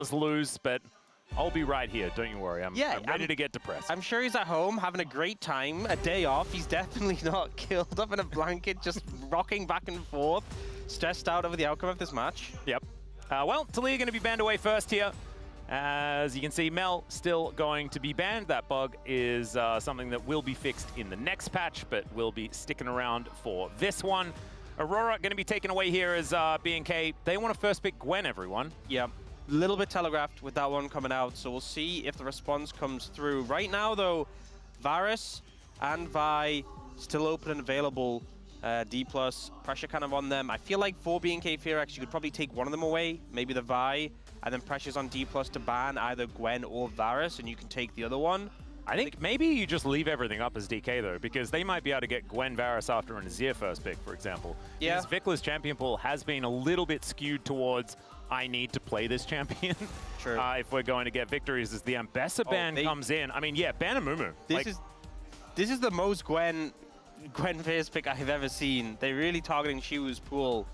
does lose, but I'll be right here. Don't you worry. I'm ready to get depressed. I'm sure he's at home having a great time, a day off. He's definitely not killed up in a blanket, just rocking back and forth, stressed out over the outcome of this match. Yep. Well, Talia going to be banned away first here. As you can see, Mel still going to be banned. That bug is something that will be fixed in the next patch, but will be sticking around for this one. Aurora going to be taken away here as B&K. They want to first pick Gwen, everyone. Yep. A little bit telegraphed with that one coming out, so we'll see if the response comes through. Right now, though, Varus and Vi still open and available. D+, pressure kind of on them. I feel like for B&K Fearax, you could probably take one of them away, maybe the Vi, and then pressure's on D+ to ban either Gwen or Varus, and you can take the other one. I think maybe you just leave everything up as DK, though, because they might be able to get Gwen Varus after an Azir first pick, for example. Yeah. Because Vicla's champion pool has been a little bit skewed towards, I need to play this champion. True. If we're going to get victories as the Ambessa ban comes in. I mean, yeah, ban Amumu. This is the most Gwen first pick I've ever seen. They're really targeting Shiwu's pool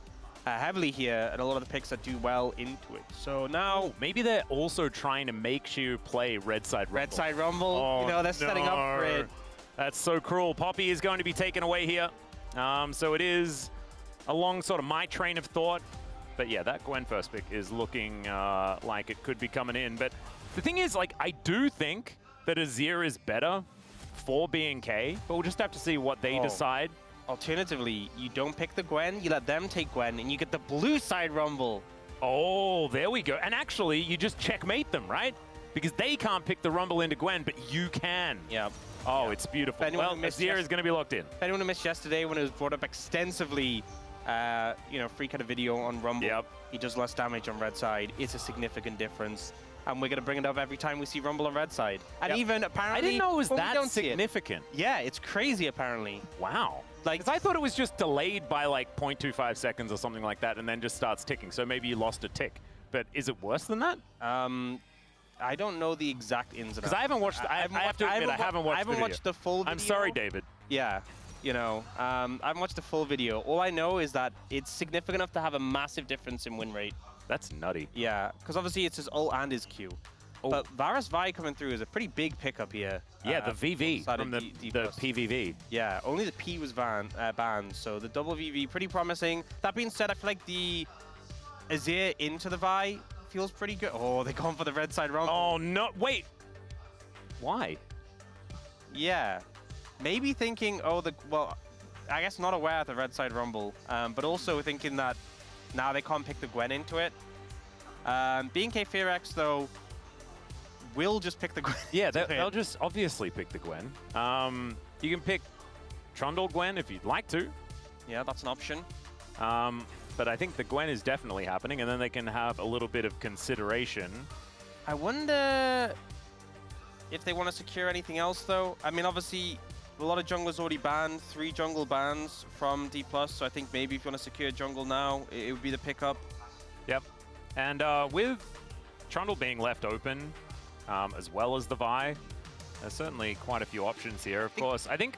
heavily here, and a lot of the picks that do well into it. So now... maybe they're also trying to make Shiwu play Red Side Rumble. Red Side Rumble, oh, you know, they're setting up for it. That's so cruel. Poppy is going to be taken away here. So it is along sort of my train of thought. But yeah, that Gwen first pick is looking like it could be coming in. But the thing is, like, I do think that Azir is better for B&K, but we'll just have to see what they decide. Alternatively, you don't pick the Gwen, you let them take Gwen, and you get the blue side Rumble. Oh, there we go. And actually, you just checkmate them, right? Because they can't pick the Rumble into Gwen, but you can. Yep. Oh, it's beautiful. Well, Azir is going to be locked in. If anyone who missed yesterday when it was brought up extensively, you know, Freak had a video on Rumble. Yep. He does less damage on red side. It's a significant difference. And we're going to bring it up every time we see Rumble on red side. And even apparently... I didn't know it was that significant. Yeah, it's crazy apparently. Wow. Like, I thought it was just delayed by like 0.25 seconds or something like that and then just starts ticking. So maybe you lost a tick. But is it worse than that? I don't know the exact ins and outs. Because I haven't watched... I have to admit, I haven't watched the video. watched the full video. I'm sorry, David. Yeah. You know, I haven't watched the full video. All I know is that it's significant enough to have a massive difference in win rate. That's nutty. Yeah, because obviously it's his ult and his Q. Oh. But Varus Vi coming through is a pretty big pickup here. Yeah, the VV from the PVV. Yeah, only the P was banned, so the double VV, pretty promising. That being said, I feel like the Azir into the Vi feels pretty good. Oh, they're going for the red side Rumble. Oh, no, wait. Why? Yeah. Maybe thinking, well, I guess not aware of the red side Rumble, but also thinking that now they can't pick the Gwen into it. B&K Fearax, though, will just pick the Gwen. Yeah, they'll just obviously pick the Gwen. You can pick Trundle Gwen if you'd like to. Yeah, that's an option. But I think the Gwen is definitely happening, and then they can have a little bit of consideration. I wonder if they want to secure anything else, though. I mean, obviously, a lot of junglers already banned, 3 jungle bans from D+, so I think maybe if you want to secure jungle now, it would be the pickup. Yep. And with Trundle being left open, as well as the Vi, there's certainly quite a few options here. Of course, I think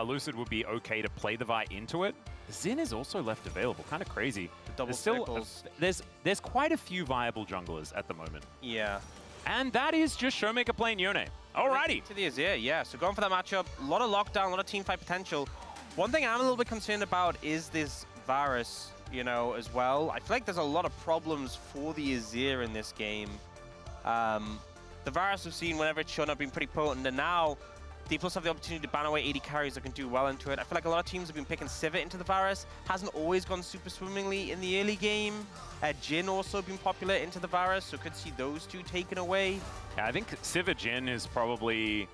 Lucid would be okay to play the Vi into it. Xin is also left available, kind of crazy. The double circles. There's quite a few viable junglers at the moment. Yeah. And that is just Showmaker playing Yone. Alrighty. To the Azir, yeah. So going for that matchup, a lot of lockdown, a lot of teamfight potential. One thing I'm a little bit concerned about is this Varus, you know, as well. I feel like there's a lot of problems for the Azir in this game. The Varus we've seen whenever it's shown up been pretty potent, and now D+ have the opportunity to ban away 80 carries that can do well into it. I feel like a lot of teams have been picking Sivir into the Varus. Hasn't always gone super swimmingly in the early game. Jhin also been popular into the Varus, so could see those two taken away. Yeah, I think Sivir Jhin is probably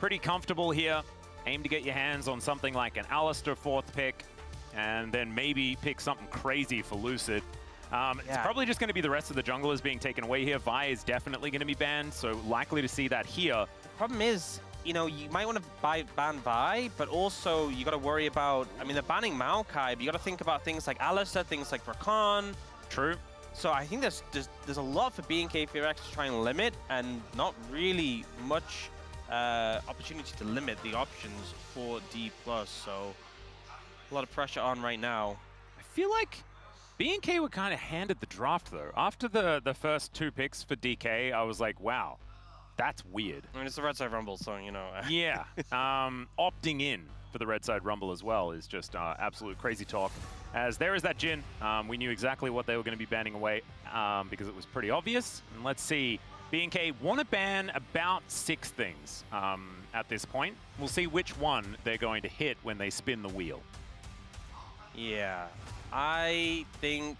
pretty comfortable here. Aim to get your hands on something like an Alistar 4th pick, and then maybe pick something crazy for Lucid. It's probably just going to be the rest of the junglers being taken away here. Vi is definitely going to be banned, so likely to see that here. The problem is, you know, you might want to ban Vi, but also you got to worry about, I mean, they're banning Maokai, but you got to think about things like Alistar, things like Rakan. True. So I think there's a lot for B&K Fearax to try and limit, and not really much opportunity to limit the options for D+. So a lot of pressure on right now. I feel like B&K were kind of handed the draft, though. After the first 2 picks for DK, I was like, wow, that's weird. I mean, it's the Red Side Rumble, so, you know. Yeah. Opting in for the Red Side Rumble as well is just absolute crazy talk. As there is that Jhin. We knew exactly what they were going to be banning away because it was pretty obvious. And let's see. B&K want to ban about 6 things at this point. We'll see which one they're going to hit when they spin the wheel. Yeah. I think...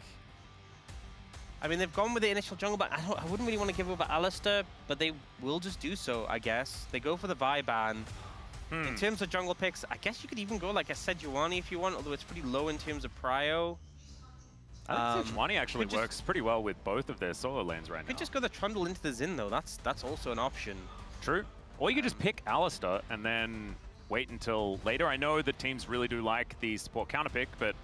I mean, they've gone with the initial jungle, but I wouldn't really want to give over Alistar, but they will just do so, I guess. They go for the Vi ban. In terms of jungle picks, I guess you could even go like a Sejuani if you want, although it's pretty low in terms of prio. I think Sejuani actually works pretty well with both of their solo lanes right now. You could just go the Trundle into the Xin, though. That's also an option. True. Or you could just pick Alistar and then wait until later. I know that teams really do like the support counter pick, but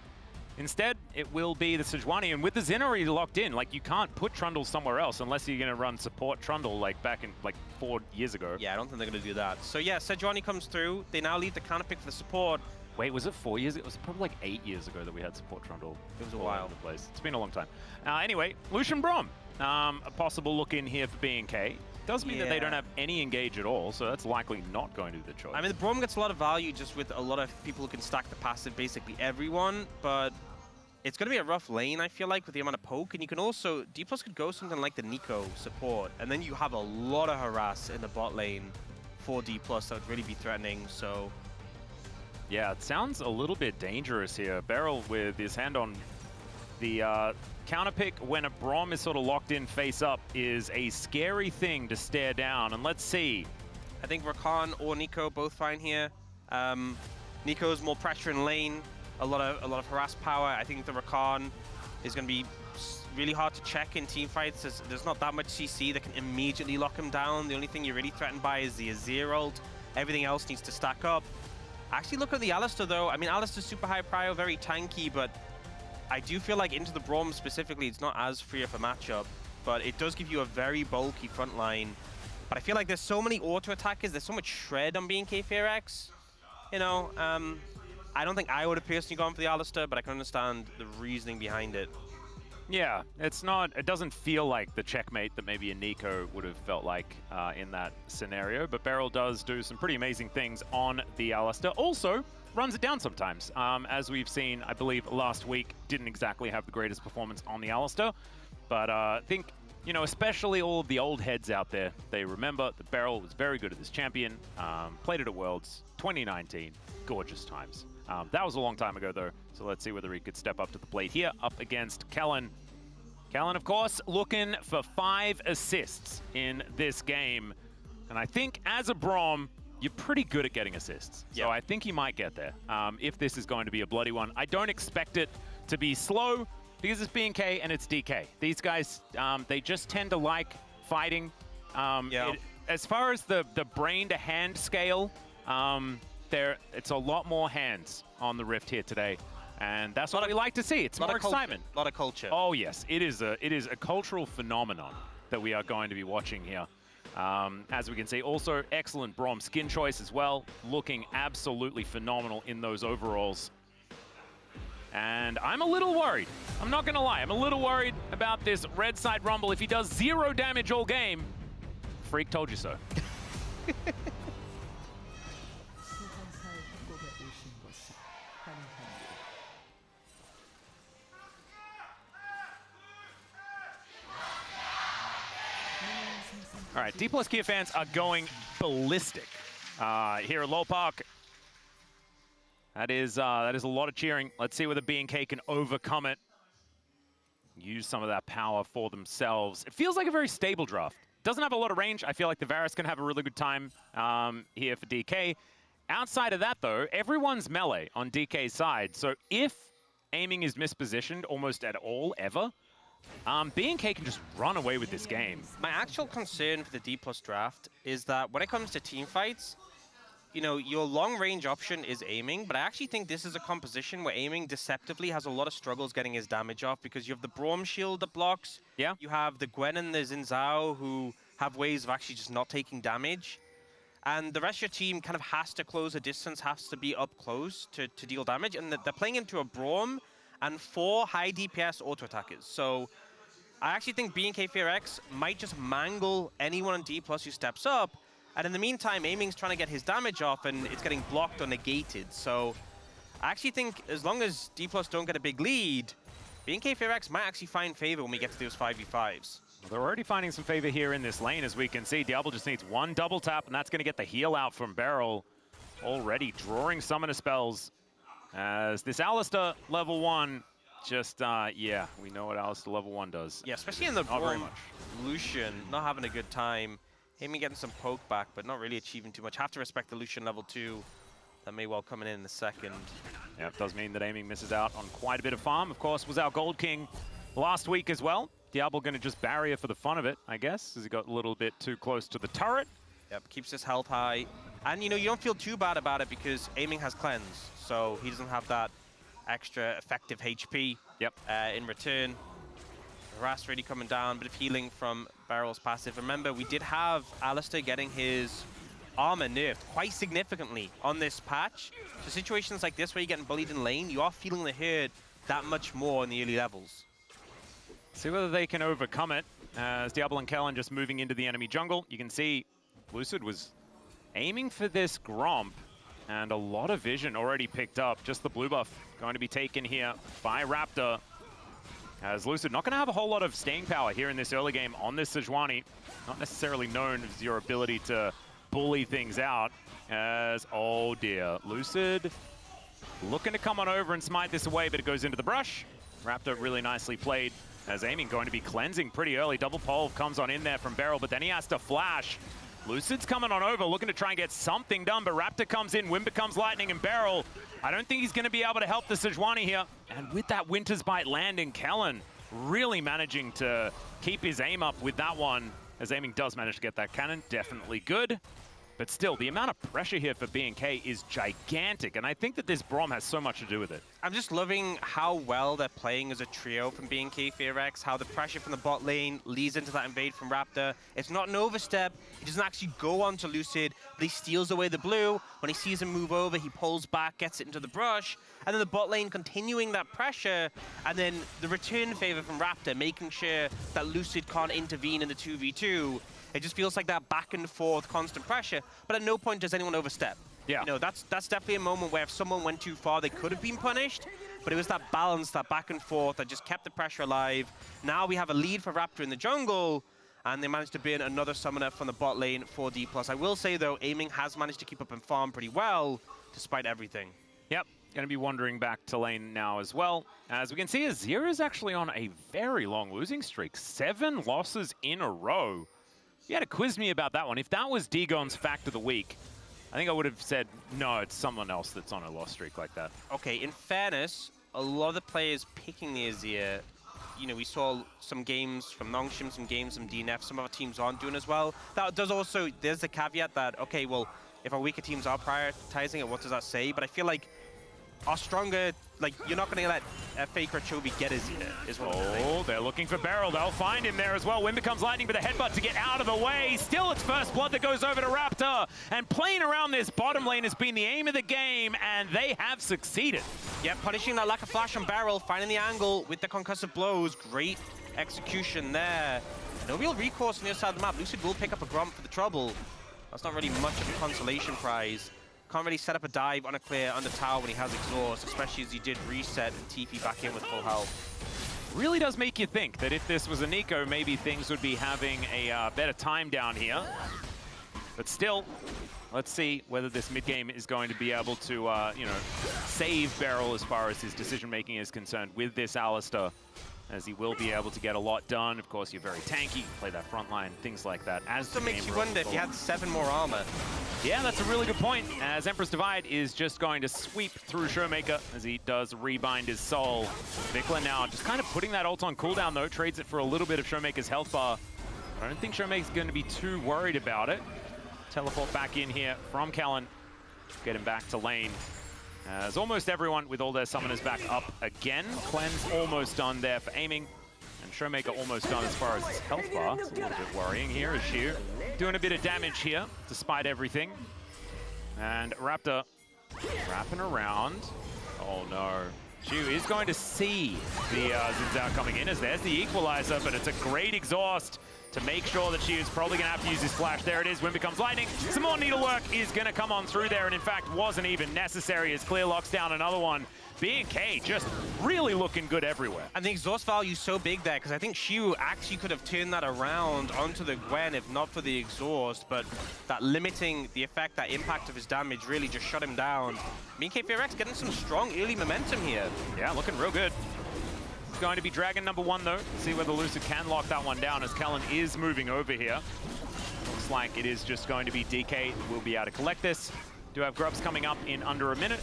instead, it will be the Sejuani, and with the Xin already locked in, like, you can't put Trundle somewhere else unless you're going to run support Trundle, like, back in, like, 4 years ago. Yeah, I don't think they're going to do that. So, yeah, Sejuani comes through. They now leave the counter pick for the support. Wait, was it 4 years? It was probably like 8 years ago that we had support Trundle. It was a while. Place. It's been a long time. Anyway, Lucian Braum. A possible look in here for B&K. Does mean that they don't have any engage at all, so that's likely not going to be the choice. I mean, the Braum gets a lot of value just with a lot of people who can stack the passive, basically everyone, but it's going to be a rough lane, I feel like, with the amount of poke, and you can also, D+ could go something like the Nico support, and then you have a lot of harass in the bot lane for D+, that would really be threatening, so... Yeah, it sounds a little bit dangerous here. Beryl with his hand on the counter pick when a Braum is sort of locked in face up is a scary thing to stare down, and let's see. I think Rakan or Nico both fine here. Nico's more pressure in lane, a lot of harass power. I think the Rakan is going to be really hard to check in team fights. There's not that much CC that can immediately lock him down. The only thing you're really threatened by is the Azir ult. Everything else needs to stack up. Actually, look at the Alistar, though. I mean, Alistar's super high prio, very tanky, but I do feel like into the Braum specifically, it's not as free of a matchup, but it does give you a very bulky front line. But I feel like there's so many auto-attackers, there's so much shred on B&K Fearax. You know, I don't think I would have personally gone for the Alistar, but I can understand the reasoning behind it. Yeah, it's not, it doesn't feel like the checkmate that maybe a Nico would have felt like in that scenario, but Beryl does do some pretty amazing things on the Alistar. Also, runs it down sometimes. As we've seen, I believe last week, didn't exactly have the greatest performance on the Alistar, but I think, you know, especially all of the old heads out there, they remember that Beryl was very good at this champion, played it at Worlds 2019, gorgeous times. That was a long time ago, though, so let's see whether he could step up to the plate here, up against Kellen. Kellen, of course, looking for 5 assists in this game. And I think, as a Braum, you're pretty good at getting assists. So I think he might get there, if this is going to be a bloody one. I don't expect it to be slow, because it's B&K and it's DK. These guys, they just tend to like fighting. As far as the brain-to-hand scale, it's a lot more hands on the Rift here today, and that's what we like to see. It's more excitement. A lot of culture. Oh yes, it is a cultural phenomenon that we are going to be watching here. As we can see, also excellent Braum skin choice as well, looking absolutely phenomenal in those overalls. And I'm a little worried. I'm not gonna lie, I'm a little worried about this Red Side Rumble. If he does 0 damage all game, Freak told you so. All right, D+ Gear fans are going ballistic here at Lowell Park. That is a lot of cheering. Let's see whether B&K can overcome it. Use some of that power for themselves. It feels like a very stable draft. Doesn't have a lot of range. I feel like the Varus can have a really good time here for DK. Outside of that, though, everyone's melee on DK's side. So if aiming is mispositioned almost at all, ever, B&K can just run away with this game. My actual concern for the D+ draft is that when it comes to team fights, you know, your long-range option is aiming, but I actually think this is a composition where aiming deceptively has a lot of struggles getting his damage off because you have the Braum shield that blocks. Yeah. You have the Gwen and the Xin Zhao who have ways of actually just not taking damage. And the rest of your team kind of has to close a distance, has to be up close to deal damage. And they're playing into a Braum and 4 high DPS auto attackers. So I actually think BNK FearX might just mangle anyone on D+ who steps up, and in the meantime, Aiming's trying to get his damage off, and it's getting blocked or negated. So I actually think as long as D+ don't get a big lead, BNK FearX might actually find favor when we get to those 5v5s. Well, they're already finding some favor here in this lane, as we can see. Diablo just needs one double tap, and that's going to get the heal out from Beryl. Already drawing summoner spells, as this Alistar level 1 just, yeah, we know what Alistar level 1 does. Yeah, especially in the not very much. Lucian, not having a good time. Aiming getting some poke back, but not really achieving too much. Have to respect the Lucian level 2. That may well come in the second. Yeah, it does mean that Aiming misses out on quite a bit of farm. Of course, was our Gold King last week as well. Diablo going to just barrier for the fun of it, I guess, as he got a little bit too close to the turret. Yep, keeps his health high. And, you know, you don't feel too bad about it because Aiming has cleanse, so he doesn't have that extra effective HP in return. Harass really coming down, bit of healing from Beryl's passive. Remember, we did have Alistar getting his armor nerfed quite significantly on this patch. So situations like this where you're getting bullied in lane, you are feeling the hurt that much more in the early levels. See whether they can overcome it, as Diablo and Kellen just moving into the enemy jungle. You can see Lucid was aiming for this Gromp, and a lot of vision already picked up. Just the blue buff going to be taken here by Raptor, as Lucid not going to have a whole lot of staying power here in this early game on this Sejuani. Not necessarily known as your ability to bully things out, as, oh dear, Lucid looking to come on over and smite this away, but it goes into the brush. Raptor really nicely played, as Aiming going to be cleansing pretty early. Double pole comes on in there from Beryl, but then he has to flash. Lucid's coming on over, looking to try and get something done, but Raptor comes in, Wind becomes lightning, and Beryl, I don't think he's going to be able to help the Sejuani here. And with that Winter's Bite landing, Kellen really managing to keep his aim up with that one, as Aiming does manage to get that cannon. Definitely good. But still, the amount of pressure here for B&K is gigantic, and I think that this Braum has so much to do with it. I'm just loving how well they're playing as a trio from B&K FearX, how the pressure from the bot lane leads into that invade from Raptor. It's not an overstep. He doesn't actually go on to Lucid, but he steals away the blue. When he sees him move over, he pulls back, gets it into the brush, and then the bot lane continuing that pressure, and then the return favor from Raptor, making sure that Lucid can't intervene in the 2v2. It just feels like that back and forth constant pressure, but at no point does anyone overstep. Yeah. You know, that's definitely a moment where if someone went too far, they could have been punished, but it was that balance, that back and forth that just kept the pressure alive. Now we have a lead for Raptor in the jungle, and they managed to burn another summoner from the bot lane for D+. I will say, though, Aiming has managed to keep up and farm pretty well, despite everything. Yep, going to be wandering back to lane now as well. As we can see, Azir is actually on a very long losing streak. 7 losses in a row. You had to quiz me about that one. If that was Dagon's fact of the week, I think I would have said, no, it's someone else that's on a loss streak like that. Okay, in fairness, a lot of the players picking the Azir, you know, we saw some games from Nongshim, some games from DNF, some other teams aren't doing as well. That does also, there's the caveat that, okay, well, if our weaker teams are prioritizing it, what does that say? But I feel like our stronger, like, you're not going to let Faker Chovy get Azir, is what I'm thinking. Oh, they're looking for Beryl. They'll find him there as well. Wind becomes lightning, but a headbutt to get out of the way. Still, it's first blood that goes over to Raptor. And playing around this bottom lane has been the aim of the game, and they have succeeded. Yeah, punishing that lack of flash on Beryl, finding the angle with the concussive blows. Great execution there. No real recourse on the other side of the map. Lucid will pick up a Gromp for the trouble. That's not really much of a consolation prize. Can't really set up a dive on a clear under tower when he has exhaust, especially as he did reset and TP back in with full health. Really does make you think that if this was a Nico, maybe things would be having a better time down here. But still, let's see whether this mid-game is going to be able to, you know, save Beryl as far as his decision-making is concerned with this Alistar, as he will be able to get a lot done. Of course, you're very tanky, play that front line, things like that. As So it makes you wonder if he had 7 more armor. Yeah, that's a really good point, as Empress Divide is just going to sweep through Showmaker as he does rebind his soul. Vikla now just kind of putting that ult on cooldown, though, trades it for a little bit of Showmaker's health bar. I don't think Showmaker's going to be too worried about it. Teleport back in here from Kellen, get him back to lane. As almost everyone with all their summoners back up again. Cleanse almost done there for Aiming. And Showmaker almost done as far as his health bar. It's a little bit worrying here as Sheer doing a bit of damage here, despite everything. And Raptor wrapping around. Oh no. Shu is going to see the Xin Zhao coming in as there's the equalizer, but it's a great exhaust to make sure that Shu is probably going to have to use his flash. There it is, Wind becomes lightning. Some more needlework is going to come on through there, and in fact wasn't even necessary as Clear locks down another one. B&K just really looking good everywhere. And the exhaust value is so big there, because I think Shu actually could have turned that around onto the Gwen if not for the exhaust, but that limiting the effect, that impact of his damage really just shut him down. B&K VRX getting some strong early momentum here. Yeah, looking real good. It's going to be Dragon number 1 though. See whether Lucid can lock that one down as Kellen is moving over here. Looks like it is just going to be DK who will be able to collect this. Do have Grubs coming up in under a minute.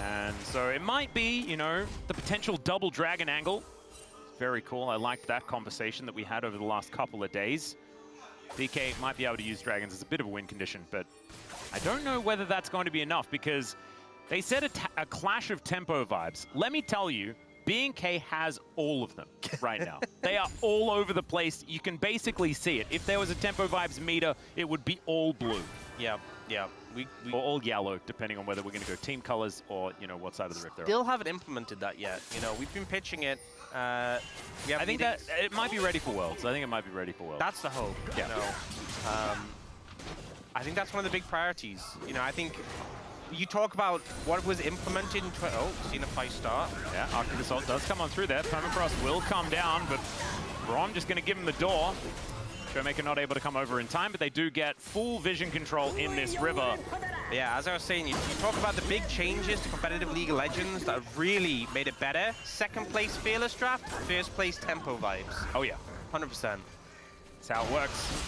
And so it might be, you know, the potential double Dragon angle. Very cool. I liked that conversation that we had over the last couple of days. DK might be able to use Dragons as a bit of a win condition, but I don't know whether that's going to be enough because they said a clash of tempo vibes. Let me tell you, B&K has all of them right now. They are all over the place. You can basically see it. If there was a tempo vibes meter, it would be all blue. Yeah, yeah. Or all yellow, depending on whether we're going to go team colors or, you know, what side of the rift they're on. Still haven't implemented that yet. You know, we've been pitching it. I think that it might be ready for Worlds. I think it might be ready for Worlds. That's the hope. Yeah. You know, I think that's one of the big priorities. You know, I think you talk about what was implemented in seen a 5-star. Yeah, Arctic Assault does come on through there. Permafrost will come down, but Rom just going to give him the door. Showmaker not able to come over in time, but they do get full vision control in this river. Yeah, as I was saying, you talk about the big changes to competitive League of Legends that have really made it better. Second place Fearless Draft, first place Tempo vibes. Oh yeah. 100%. That's how it works.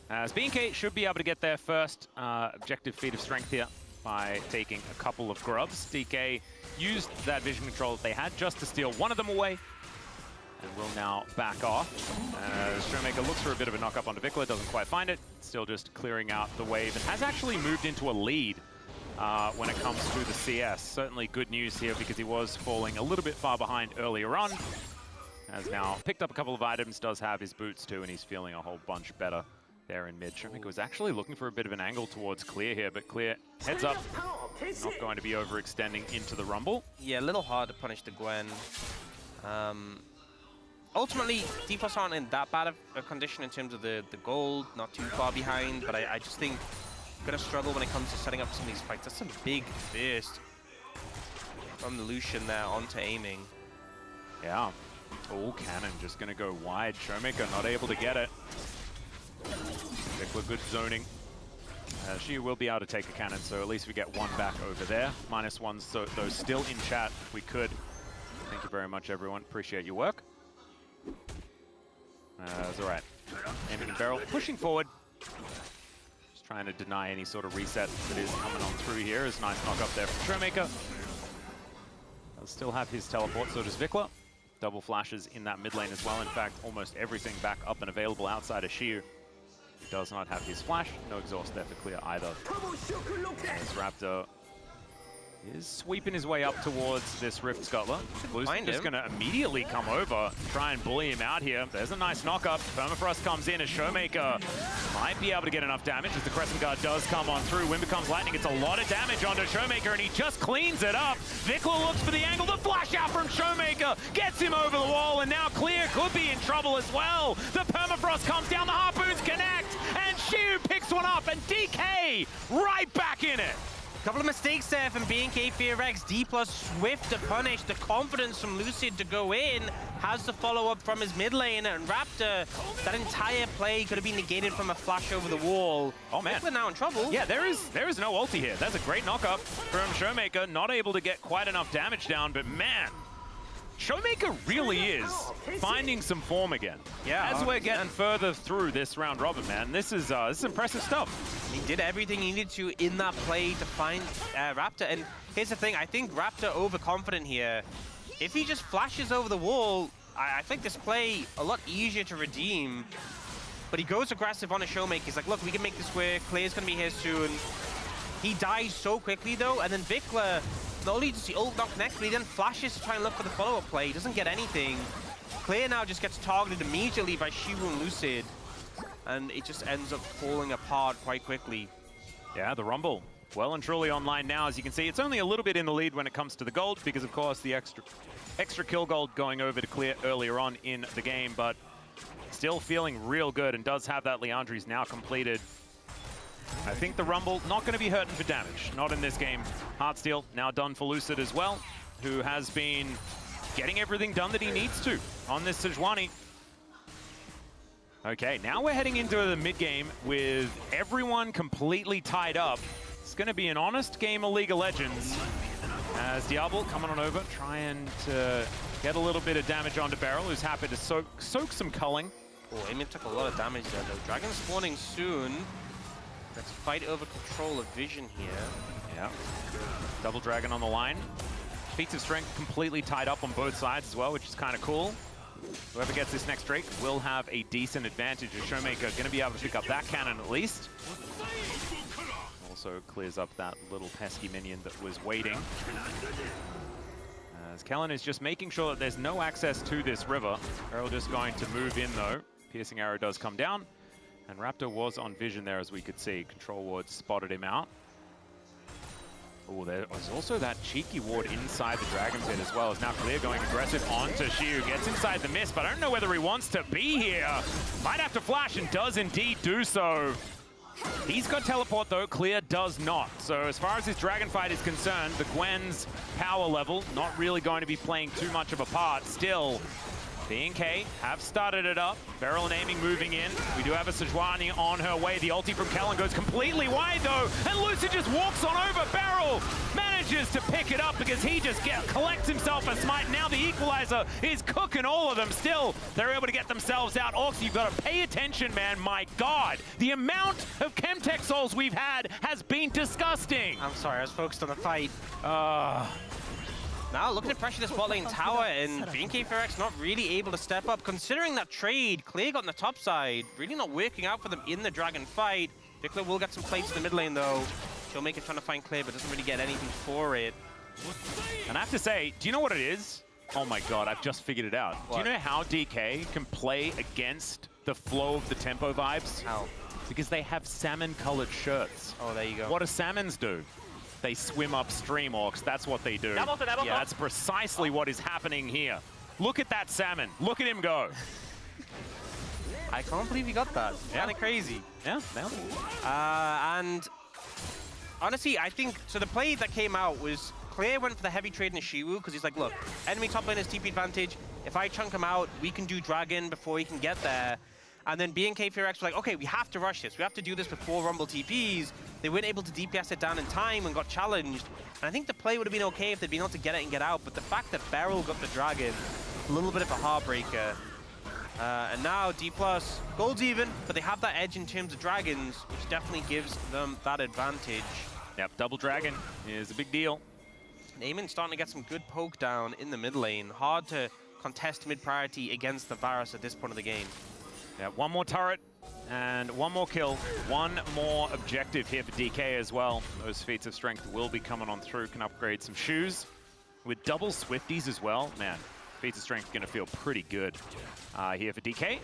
As B&K should be able to get their first objective feat of strength here by taking a couple of grubs. DK used that vision control that they had just to steal one of them away. And will now back off. Showmaker looks for a bit of a knock-up onto Vikla, doesn't quite find it. Still just clearing out the wave and has actually moved into a lead when it comes to the CS. Certainly good news here because he was falling a little bit far behind earlier on. Has now picked up a couple of items, does have his boots too, and he's feeling a whole bunch better there in mid. Showmaker was actually looking for a bit of an angle towards Clear here, but Clear heads up. Not going to be overextending into the Rumble. Yeah, a little hard to punish the Gwen. Ultimately, Deepos aren't in that bad of a condition in terms of the gold, not too far behind, but I just think going to struggle when it comes to setting up some of these fights. That's some big burst from the Lucian there onto aiming. Yeah. Oh, Cannon just going to go wide. Showmaker not able to get it. Vikla good zoning. She will be able to take a cannon, so at least we get one back over there. -1, so those still in chat if we could. Thank you very much, everyone. Appreciate your work. That's all right. Aiming and barrel, pushing forward. Just trying to deny any sort of reset that is coming on through here. Is nice knock up there from Showmaker. He'll still have his teleport, so does Vikla. Double flashes in that mid lane as well. In fact, almost everything back up and available outside of Shiu. He does not have his flash. No exhaust there for Clear either. As Raptor is sweeping his way up towards this Rift Scuttler. Blue's just going to immediately come over, try and bully him out here. There's a nice knock-up. Permafrost comes in as Showmaker might be able to get enough damage as the Crescent Guard does come on through. Wind becomes lightning. It's a lot of damage onto Showmaker, and he just cleans it up. Vikla looks for the angle. The flash out from Showmaker gets him over the wall, and now Clear could be in trouble as well. The Permafrost comes down. The Harpoons connect, and Shiu picks one up, and DK right back in it. Couple of mistakes there from B&K VRX. D plus swift to punish. The confidence from Lucid to go in. Has the follow-up from his mid lane. And Raptor, that entire play could have been negated from a flash over the wall. Oh, man. We're now in trouble. Yeah, there is no ulti here. That's a great knock-up from Showmaker. Not able to get quite enough damage down, but man, Showmaker really is finding some form again. Yeah. As we're getting further through this round robin, man, this is impressive stuff. He did everything he needed to in that play to find Raptor. And here's the thing, I think Raptor overconfident here. If he just flashes over the wall, I think this play a lot easier to redeem. But he goes aggressive on a Showmaker. He's like, look, we can make this work. Clear's going to be here soon. He dies so quickly, though. And then Vikla, not only does he ult not connect, but he then flashes to try and look for the follow-up play. He doesn't get anything. Clear now just gets targeted immediately by Shiu and Lucid. And it just ends up falling apart quite quickly. Yeah, the Rumble well and truly online now. As you can see, it's only a little bit in the lead when it comes to the gold, because of course the extra kill gold going over to clear earlier on in the game, but still feeling real good and does have that Leandri's now completed. I think the Rumble not going to be hurting for damage, not in this game. Heartsteel now done for Lucid as well, who has been getting everything done that he needs to on this Sejuani. Okay, now we're heading into the mid-game with everyone completely tied up. It's going to be an honest game of League of Legends. As Diablo coming on over, trying to get a little bit of damage onto Beryl, who's happy to soak some culling. Oh, Aiming took a lot of damage there, though. Dragon spawning soon. Let's fight over control of vision here. Yeah. Double Dragon on the line. Feats of Strength completely tied up on both sides as well, which is kind of cool. Whoever gets this next Drake will have a decent advantage. A Showmaker going to be able to pick up that cannon at least. Also clears up that little pesky minion that was waiting. As Kellen is just making sure that there's no access to this river. Beryl just going to move in though. Piercing Arrow does come down. And Raptor was on vision there, as we could see. Control Ward spotted him out. Oh, there was also that cheeky ward inside the Dragon Pit as well. As now Clear going aggressive onto Shiu. Gets inside the mist, but I don't know whether he wants to be here. Might have to flash and does indeed do so. He's got teleport though, Clear does not. So as far as his Dragon fight is concerned, the Gwen's power level not really going to be playing too much of a part. Still, B&K have started it up. Beryl and Aiming moving in. We do have a Sejuani on her way. The ulti from Kellen goes completely wide though. And Lucid just walks on over. Beryl manages to pick it up because he just collects himself a smite. Now the equalizer is cooking all of them. Still, they're able to get themselves out. Orcs, you've got to pay attention, man. My God, the amount of Chemtech souls we've had has been disgusting. I'm sorry, I was focused on the fight. Now looking to pressure this bot lane tower, and B&K Ferex not really able to step up. Considering that trade, Clear got on the top side, really not working out for them in the Dragon fight. Vikla will get some plates in the mid lane though. She'll make it trying to find Clear, but doesn't really get anything for it. And I have to say, do you know what it is? Oh my God, I've just figured it out. What? Do you know how DK can play against the flow of the tempo vibes? How? Because they have salmon-colored shirts. Oh, there you go. What do salmons do? They swim upstream, Orcs. That's what they do. Yeah, that's precisely what is happening here. Look at that salmon. Look at him go. I can't believe he got that. Yeah. Kind of crazy. Yeah, and honestly, I think, so the play that came out was Clear went for the heavy trade in Shiwu because he's like, look, enemy top lane has TP advantage. If I chunk him out, we can do Dragon before he can get there. And then B&K Ferex were like, okay, we have to rush this. We have to do this before Rumble TPs. They weren't able to DPS it down in time and got challenged. And I think the play would have been okay if they'd been able to get it and get out. But the fact that Beryl got the Dragon, a little bit of a heartbreaker. And now D+, gold's even, but they have that edge in terms of Dragons, which definitely gives them that advantage. Yep, double Dragon is a big deal. Naaman's starting to get some good poke down in the mid lane. Hard to contest mid priority against the Varus at this point of the game. Yeah, one more turret and one more kill. One more objective here for DK as well. Those feats of strength will be coming on through. Can upgrade some shoes with double Swifties as well. Man, feats of strength going to feel pretty good here for DK.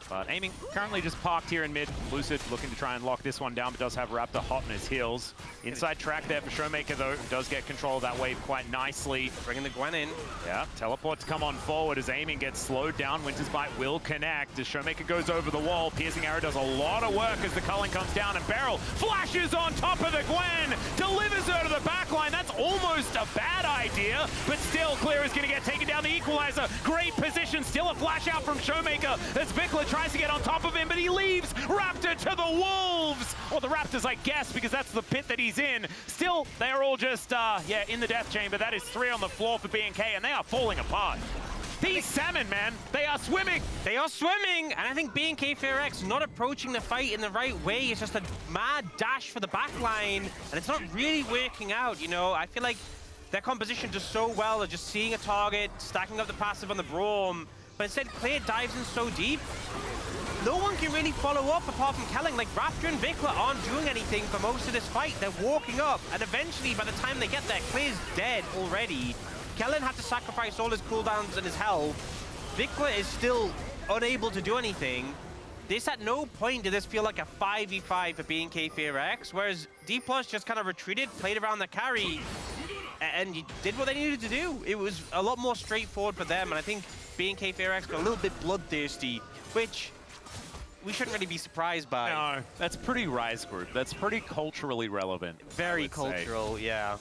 But Aiming currently just parked here in mid. Lucid looking to try and lock this one down, but does have Raptor hot in his heels. Inside track there for Showmaker, though. Does get control of that wave quite nicely. Bringing the Gwen in. Yeah, teleport to come on forward as Aiming gets slowed down. Winter's Bite will connect as Showmaker goes over the wall. Piercing Arrow does a lot of work as the culling comes down, and Beryl flashes on top of the Gwen, delivers her to the backline. That's almost a bad idea, but still Clear is going to get taken down. The equalizer, great position, still a flash out from Showmaker as Vikla tries to get on top of him, but he leaves Raptor to the wolves! Or the Raptors, I guess, because that's the pit that he's in. Still, they're all just, yeah, in the death chamber. That is 3 on the floor for B&K, and they are falling apart. These salmon, man, they are swimming! They are swimming! And I think B&K Ferex not approaching the fight in the right way. It's just a mad dash for the backline, and it's not really working out, you know? I feel like their composition does so well. They're just seeing a target, stacking up the passive on the Braum, but instead Clear dives in so deep. No one can really follow up apart from Kellen. Like, Raptor and Vikla aren't doing anything for most of this fight. They're walking up, and eventually, by the time they get there, Clear's dead already. Kellen had to sacrifice all his cooldowns and his health. Vikla is still unable to do anything. this at no point did this feel like a 5v5 for BNK FearX, whereas D+ just kind of retreated, played around the carry, and did what they needed to do. It was a lot more straightforward for them, and I think BNK FearX got a little bit bloodthirsty, which we shouldn't really be surprised by. No, that's pretty Rise Group. That's pretty culturally relevant. Very cultural, yeah.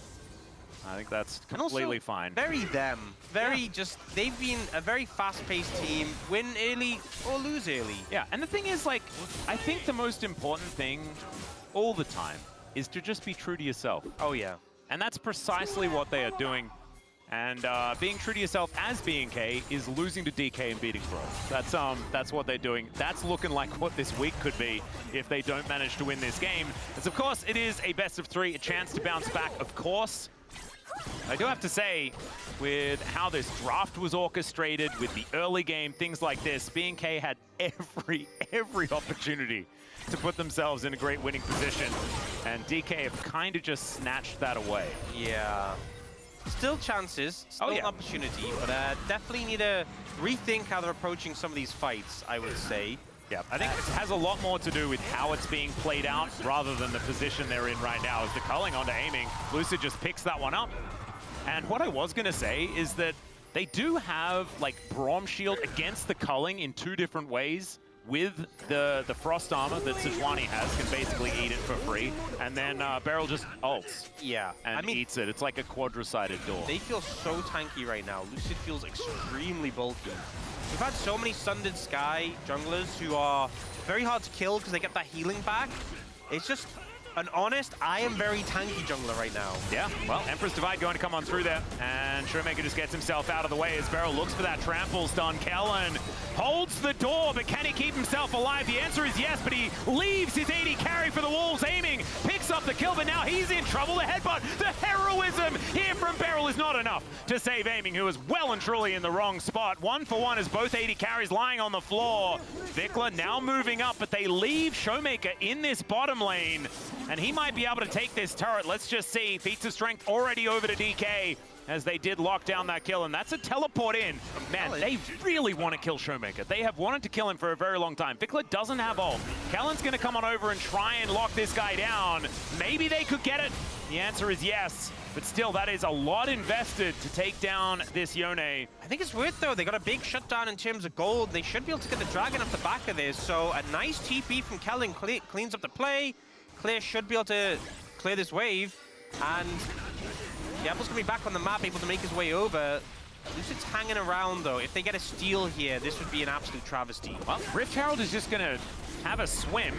I think that's completely fine. Very them. Very just, they've been a very fast-paced team, win early or lose early. Yeah, and the thing is, like, I think the most important thing all the time is to just be true to yourself. Oh, yeah. And that's precisely what they are doing. And being true to yourself as BNK is losing to DK and beating Pro. That's what they're doing. That's looking like what this week could be if they don't manage to win this game. As of course, it is a best of 3, a chance to bounce back, of course. I do have to say, with how this draft was orchestrated, with the early game, things like this, BNK had every opportunity to put themselves in a great winning position. And DK have kind of just snatched that away. Yeah. Still chances, still an opportunity, but definitely need to rethink how they're approaching some of these fights, I would say. Yeah, I think it has a lot more to do with how it's being played out rather than the position they're in right now. As the culling onto aiming, Lucid just picks that one up. And what I was going to say is that they do have, like, Braum Shield against the culling in 2 different ways. With the Frost Armor that Sejuani has, can basically eat it for free. And then Beryl just ults. Yeah. And eats it. It's like a quadra-sided door. They feel so tanky right now. Lucid feels extremely bulky. We've had so many Sundered Sky junglers who are very hard to kill because they get that healing back. It's just an honest, I am very tanky jungler right now. Yeah, well, Emperor's Divide going to come on through there, and Showmaker just gets himself out of the way as Beryl looks for that trample stun. Kellen holds the door, but can he keep himself alive? The answer is yes, but he leaves his AD carry for the Wolves. Aiming picks up the kill, but now he's in trouble. The headbutt, the heroism here from Beryl is not enough to save Aiming, who is well and truly in the wrong spot. 1 for 1 as both AD carries lying on the floor. Vikla now moving up, but they leave Showmaker in this bottom lane. And he might be able to take this turret. Let's just see. Feats of Strength already over to DK as they did lock down that kill. And that's a teleport in. Man, they really want to kill Showmaker. They have wanted to kill him for a very long time. Vikla doesn't have ult. Kellen's going to come on over and try and lock this guy down. Maybe they could get it. The answer is yes. But still, that is a lot invested to take down this Yone. I think it's weird, though. They got a big shutdown in terms of gold. They should be able to get the dragon off the back of this. So a nice TP from Kellen cleans up the play. Clear should be able to clear this wave, and Diablo's gonna be back on the map, able to make his way over. Lucid's hanging around, though. If they get a steal here, this would be an absolute travesty. Well, Rift Herald is just gonna have a swim,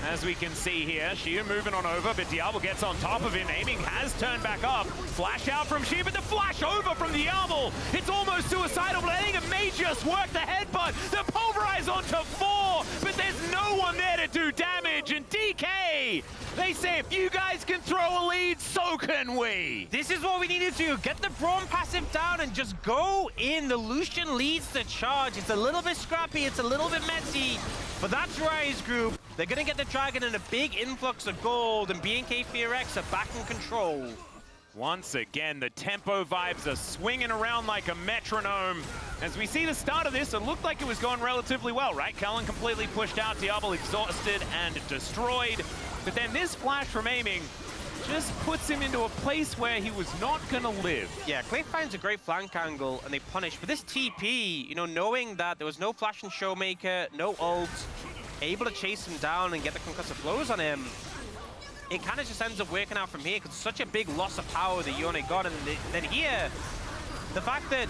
as we can see here. Shia moving on over, but Diablo gets on top of him. Aiming has turned back up. Flash out from Shia, but the flash over from Diablo. It's almost suicidal, but I think it may just work. The headbutt, the pulverize onto 4, but there's no one there to do damage. And DK, they say if you guys can throw a lead, so can we. This is what we need to do. Get the Braum passive down and just go in. The Lucian leads the charge. It's a little bit scrappy, it's a little bit messy, but that's Rise Group. They're going to get the dragon in a big influx of gold, and BNK FearX are back in control. Once again, the tempo vibes are swinging around like a metronome. As we see the start of this, it looked like it was going relatively well, right? Kellen completely pushed out, Diablo exhausted and destroyed. But then this flash from Aiming just puts him into a place where he was not going to live. Yeah, Clay finds a great flank angle, and they punish. But this TP, you know, knowing that there was no flash in Showmaker, no ult, able to chase him down and get the concussive blows on him, it kind of just ends up working out from here because it's such a big loss of power that Yone got. And then here, the fact that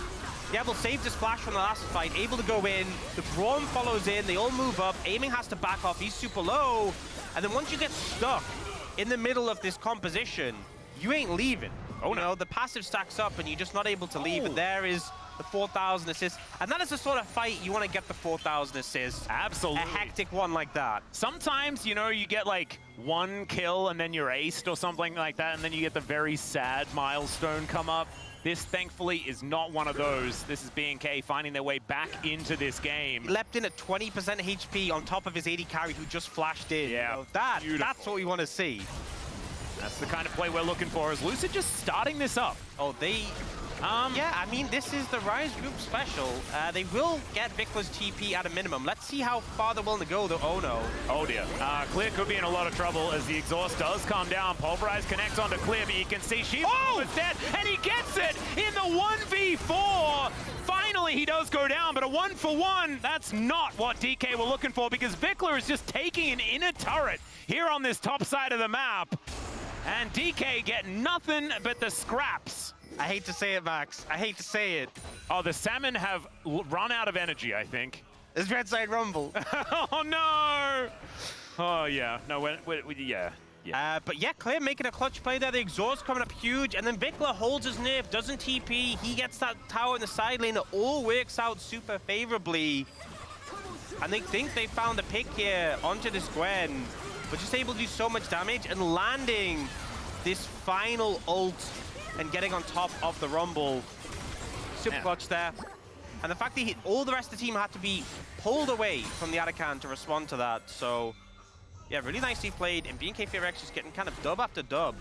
Diablo saved his flash from the last fight, able to go in, the Braum follows in, they all move up, Aiming has to back off, he's super low, and then once you get stuck in the middle of this composition, you ain't leaving. Oh no, the passive stacks up and you're just not able to leave, and there is the 4,000 assists. And that is the sort of fight you want to get the 4,000 assists. Absolutely. A hectic one like that. Sometimes, you know, you get like 1 kill and then you're aced or something like that, and then you get the very sad milestone come up. This, thankfully, is not one of those. This is BNK finding their way back into this game. Leapt in at 20% HP on top of his AD carry who just flashed in. Yeah, so that's what we want to see. That's the kind of play we're looking for. Is Lucid just starting this up? Oh, they Yeah, I mean, this is the Rise Group special. They will get Victor's TP at a minimum. Let's see how far they're willing to go, though. Oh, no. Oh, dear. Clear could be in a lot of trouble as the exhaust does come down. Pulverize connects onto Clear, but you can see Shiva is dead, and he gets it in the 1v4. Finally, he does go down, but a 1-for-1, that's not what DK were looking for, because Vickler is just taking an inner turret here on this top side of the map, and DK get nothing but the scraps. I hate to say it, Max. I hate to say it. Oh, the Salmon have run out of energy, I think. It's Red Side Rumble. Oh, no! Oh, yeah. No, yeah. But yeah, Clear making a clutch play there. The exhaust coming up huge, and then Vickler holds his nerf, doesn't TP. He gets that tower in the side lane. It all works out super favorably. And they think they found a pick here onto this Gwen, but just able to do so much damage and landing this final ult and getting on top of the Rumble. Super clutch there. And the fact that all the rest of the team had to be pulled away from the Arakan to respond to that. So yeah, really nicely played, and BNK FavorX just getting kind of dub after dub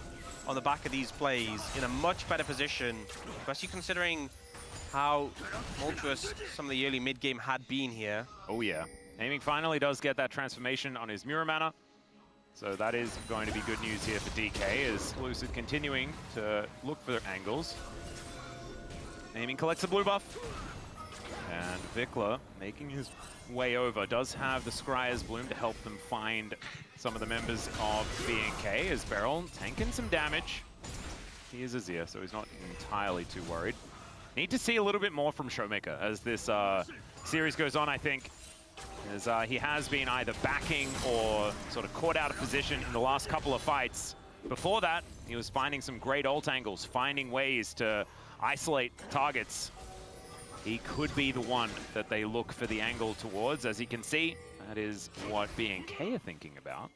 on the back of these plays in a much better position, especially considering how tumultuous some of the early mid-game had been here. Oh yeah. Aiming finally does get that transformation on his Mirror Mana, so that is going to be good news here for DK, as Lucid continuing to look for their angles. Aiming collects a blue buff, and Vickler making his way over, does have the Scryer's Bloom to help them find some of the members of BNK, as Beryl tanking some damage. He is Azir, so he's not entirely too worried. Need to see a little bit more from Showmaker as this series goes on, I think, as he has been either backing or sort of caught out of position in the last couple of fights. Before that, he was finding some great ult angles, finding ways to isolate targets. He could be the one that they look for the angle towards. As you can see, that is what BNK are thinking about.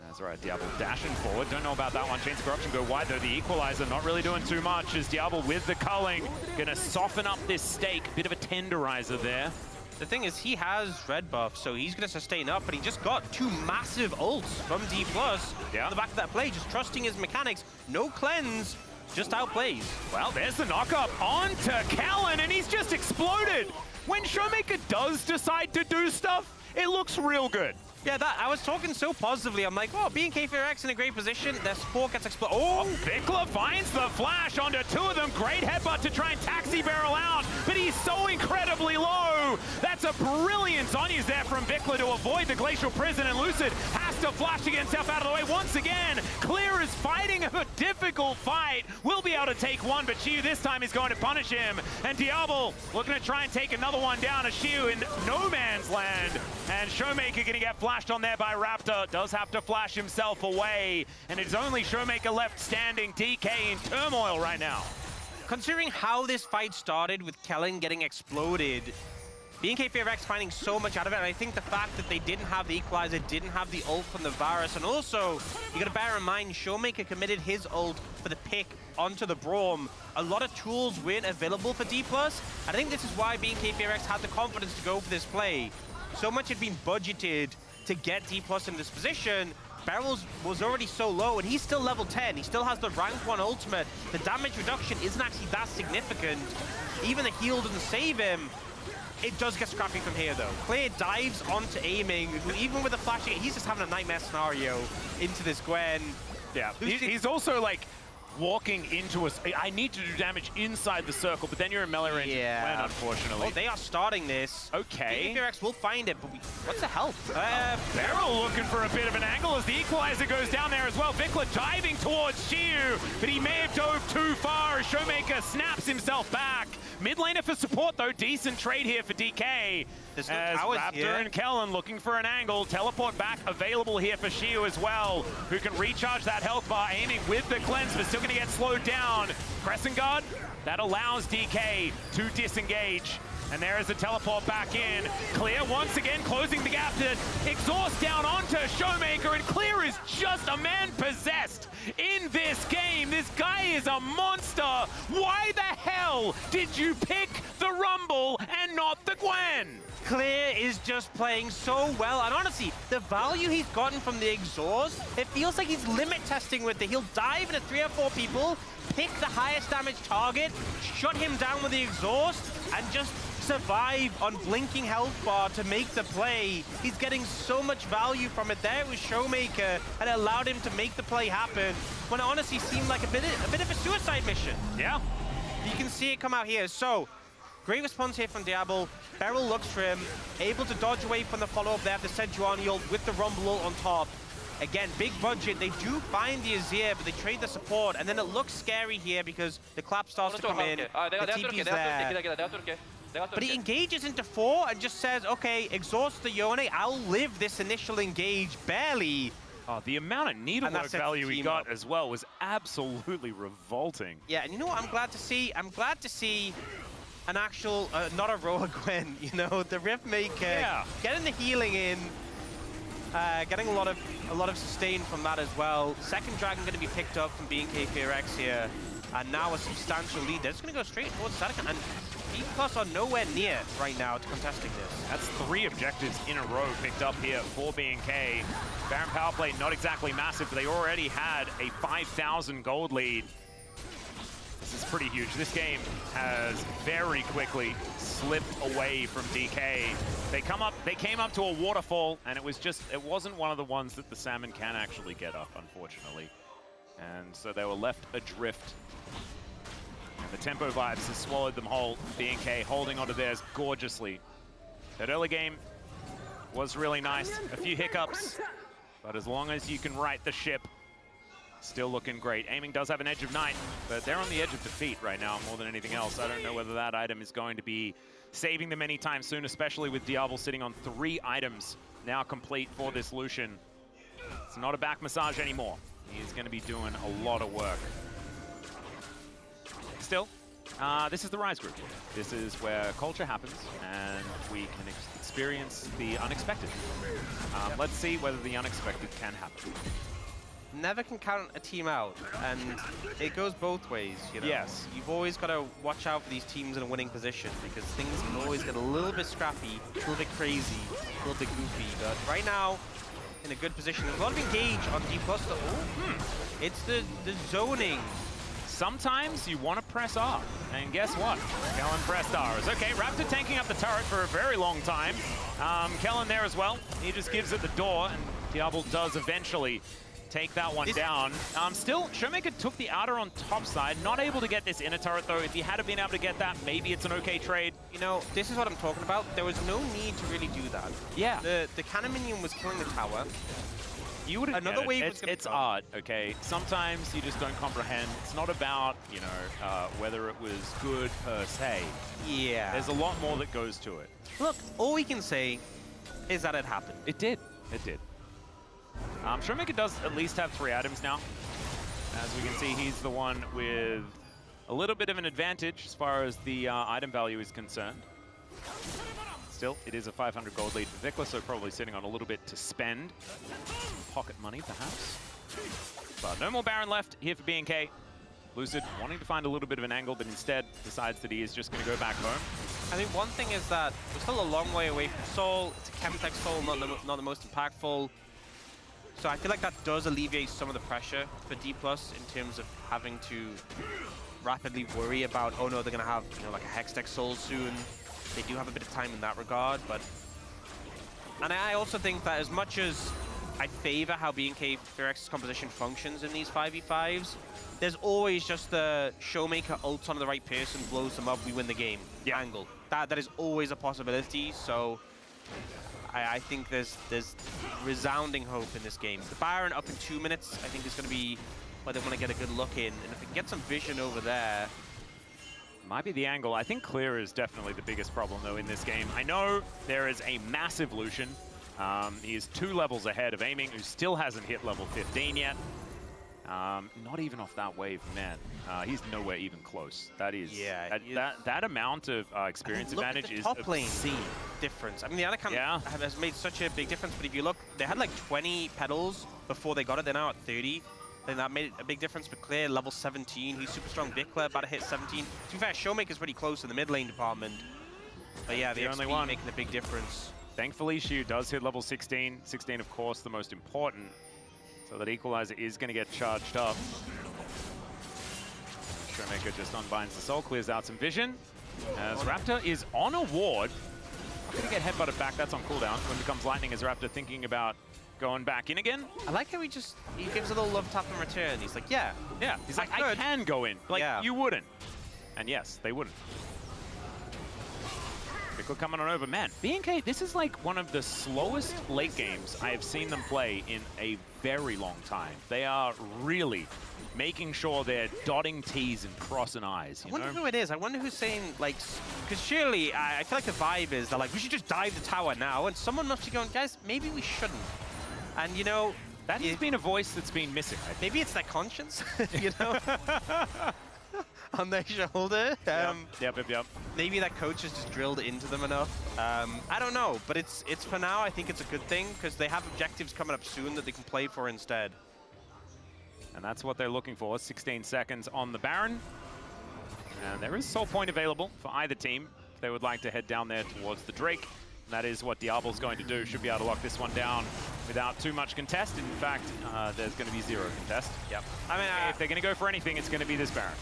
That's right, Diablo dashing forward. Don't know about that one. Chains of Corruption go wide, though. The Equalizer not really doing too much, as Diablo with the culling. Gonna soften up this stake. Bit of a tenderizer there. The thing is, he has red buff, so he's gonna sustain up, but he just got two massive ults from D+. On the back of that play, just trusting his mechanics. No cleanse. Just outplays. Well, there's the knockup onto Callan, and he's just exploded. When Showmaker does decide to do stuff, it looks real good. Yeah, I was talking so positively. I'm like, oh, BNK FavorX in a great position. Their support gets exploded. Oh, Vickler finds the flash onto two of them. Great headbutt to try and taxi Barrel out, but he's so incredibly low. That's a brilliant Zhonya's there from Vickler to avoid the Glacial Prison, and Lucid has to flash to get himself out of the way once again. Clear is fighting a difficult fight. Will be able to take one, but Shiu this time is going to punish him. And Diablo looking to try and take another one down, as Shiu in no man's land. And Showmaker going to get flashed on there by Raptor. Does have to flash himself away, and it's only Showmaker left standing. DK in turmoil right now. Considering how this fight started with Kellen getting exploded, BNK FavorX finding so much out of it, and I think the fact that they didn't have the Equalizer, didn't have the ult from the Varus, and also, you gotta bear in mind, Showmaker committed his ult for the pick onto the Braum. A lot of tools weren't available for D+. I think this is why BNK FavorX had the confidence to go for this play. So much had been budgeted to get D+ in this position. Beryl was already so low, and he's still level 10. He still has the rank 1 ultimate. The damage reduction isn't actually that significant. Even the heal doesn't save him. It does get scrappy from here, though. Clear dives onto aiming. Even with the flashing, he's just having a nightmare scenario into this Gwen. Yeah, he's also like walking into us. I need to do damage inside the circle, but then you're in melee range. Yeah, unfortunately. Oh, they are starting this. Okay. BFX will find it, but what's the health? Beryl looking for a bit of an angle as the Equalizer goes down there as well. Vickler diving towards Shiu, but he may have dove too far as Showmaker snaps himself back. Mid laner for support, though. Decent trade here for DK. There's no as towers Raptor here. and Kellen looking for an angle. Teleport back available here for Shiu as well, who can recharge that health bar, aiming with the cleanse, but still going to get slowed down. Crescent Guard, that allows DK to disengage. And there is a teleport back in. Clear once again closing the gap to exhaust down onto Showmaker, and Clear is just a man possessed in this game. game. This guy is a monster. Why the hell did you pick the Rumble and not the Gwen? Clear is just playing so well, and honestly, the value he's gotten from the exhaust, it feels like he's limit testing with it. He'll dive into 3 or 4 people, pick the highest damage target, shut him down with the exhaust, and just survive on blinking health bar to make the play. He's getting so much value from it. There was Showmaker, and it allowed him to make the play happen, when it honestly seemed like a bit of a suicide mission. Yeah. You can see it come out here. So, great response here from Diablo. Beryl looks for him, able to dodge away from the follow-up. They have the Sejuani ult with the Rumble ult on top. Again, big budget. They do find the Azir, but they trade the support, and then it looks scary here because the clap starts to come in. The TP's there. But he engages into 4 and just says, okay, exhaust the Yone. I'll live this initial engage barely. Oh, the amount of needlework value he got as well was absolutely revolting. Yeah, and you know what I'm glad to see? I'm glad to see an actual, not a Roa Gwen, you know, the Riftmaker, getting the healing in, getting a lot of sustain from that as well. Second Dragon going to be picked up from BNK VRX here, and now a substantial lead. They're just going to go straight towards Sadaka, and B+ are nowhere near right now to contesting this. That's 3 objectives in a row picked up here for BNK. Baron power play not exactly massive, but they already had a 5,000 gold lead. This is pretty huge. This game has very quickly slipped away from DK. They came up to a waterfall, and it wasn't one of the ones that the Salmon can actually get up, unfortunately. And so they were left adrift. And the tempo vibes has swallowed them whole. BNK holding onto theirs gorgeously. That early game was really nice. A few hiccups, but as long as you can right the ship, still looking great. Aiming does have an edge of 9, but they're on the edge of defeat right now more than anything else. I don't know whether that item is going to be saving them anytime soon, especially with Diablo sitting on 3 items now complete for this Lucian. It's not a back massage anymore. He's going to be doing a lot of work. Still, this is the Rise Group. This is where culture happens, and we can experience the unexpected. Let's see whether the unexpected can happen. Never can count a team out, and it goes both ways, you know? Yes. You've always got to watch out for these teams in a winning position, because things can always get a little bit scrappy, a little bit crazy, a little bit goofy, but right now, in a good position. There's a lot of engage on D+. It's the zoning. Sometimes you want to press R, and guess what? Kellen pressed R. Okay, Raptor tanking up the turret for a very long time. Kellen there as well. He just gives it the door, and Diablo does eventually take that one down. Still, Showmaker took the outer on top side. Not able to get this inner turret, though. If he had been able to get that, maybe it's an okay trade. You know, this is what I'm talking about. There was no need to really do that. Yeah. The cannon minion was killing the tower. You would Another wave was gonna It's come. art, okay? Sometimes you just don't comprehend. It's not about, you know, whether it was good per se. Yeah. There's a lot more that goes to it. Look, all we can say is that it happened. It did. It did. Showmaker does at least have 3 items now. As we can see, he's the one with a little bit of an advantage as far as the item value is concerned. Still, it is a 500 gold lead for Vikla, so probably sitting on a little bit to spend. Pocket money, perhaps. But no more Baron left here for BNK. Lucid wanting to find a little bit of an angle, but instead decides that he is just going to go back home. I mean, one thing is that we're still a long way away from Soul. It's a Chemtech Soul, not the most impactful. So I feel like that does alleviate some of the pressure for D+ in terms of having to rapidly worry about, oh no, they're going to have, you know, like a Hextech Soul soon. They do have a bit of time in that regard, but... And I also think that as much as I favor how BNK VRX's composition functions in these 5v5s, there's always just the Showmaker ults on the right person, blows them up, we win the game angle. That is always a possibility, so I think there's resounding hope in this game. The Baron up in 2 minutes, I think is going to be where they want to get a good look in, and if we can get some vision over there... Might be the angle. I think clear is definitely the biggest problem, though, in this game. I know there is a massive Lucian. He is 2 levels ahead of Aiming, who still hasn't hit level 15 yet. Not even off that wave, man. He's nowhere even close. That is... Yeah. That amount of experience advantage is top lane obscene. Difference. I mean, the other has made such a big difference, but if you look, they had like 20 petals before they got it. They're now at 30. I think that made a big difference for Clear, level 17. He's super strong. Vikla about to hit 17. To be fair, Showmaker's pretty close in the mid lane department. But yeah, the only XP one making a big difference. Thankfully, Xiu does hit level 16. 16, of course, the most important. So that Equalizer is going to get charged up. Showmaker just unbinds the soul, clears out some vision. As Raptor is on a ward. Going to get headbutted back, that's on cooldown. When becomes lightning, is Raptor thinking about going back in again? I like how he gives a little love tap in return. He's like, yeah. Yeah, he's like, I can go in. Like, yeah. You wouldn't. And yes, they wouldn't. Vikla coming on over. Man, BNK, this is like one of the slowest late games I have seen them play in a very long time. They are really making sure they're dotting T's and crossing I's. I wonder who it is. I wonder who's saying, like, because surely I feel like the vibe is they're like, we should just dive the tower now. And someone must be going, guys, maybe we shouldn't. And, you know, that has been a voice that's been missing. Maybe it's their conscience, you know, on their shoulder. Yep. Maybe that coach has just drilled into them enough. I don't know, but it's for now, I think it's a good thing because they have objectives coming up soon that they can play for instead. And that's what they're looking for. 16 seconds on the Baron. And there is soul point available for either team if they would like to head down there towards the Drake. And that is what Diablo's going to do. Should be able to lock this one down without too much contest. In fact, there's going to be zero contest. Yep. I mean, if they're going to go for anything, it's going to be this Baron.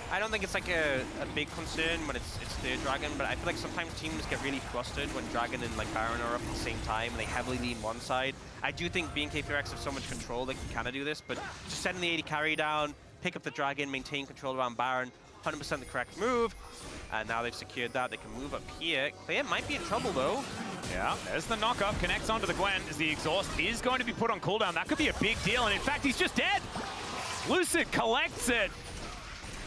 I don't think it's like a big concern when it's their Dragon, but I feel like sometimes teams get really flustered when Dragon and like Baron are up at the same time and they heavily lean one side. I do think BNK Furex have so much control they can kind of do this, but just setting the 80 carry down, pick up the Dragon, maintain control around Baron, 100% the correct move. And now they've secured that. They can move up here. Clear might be in trouble though. Yeah, there's the knock-up, connects onto the Gwen as the exhaust is going to be put on cooldown. That could be a big deal, and in fact, he's just dead. Lucid collects it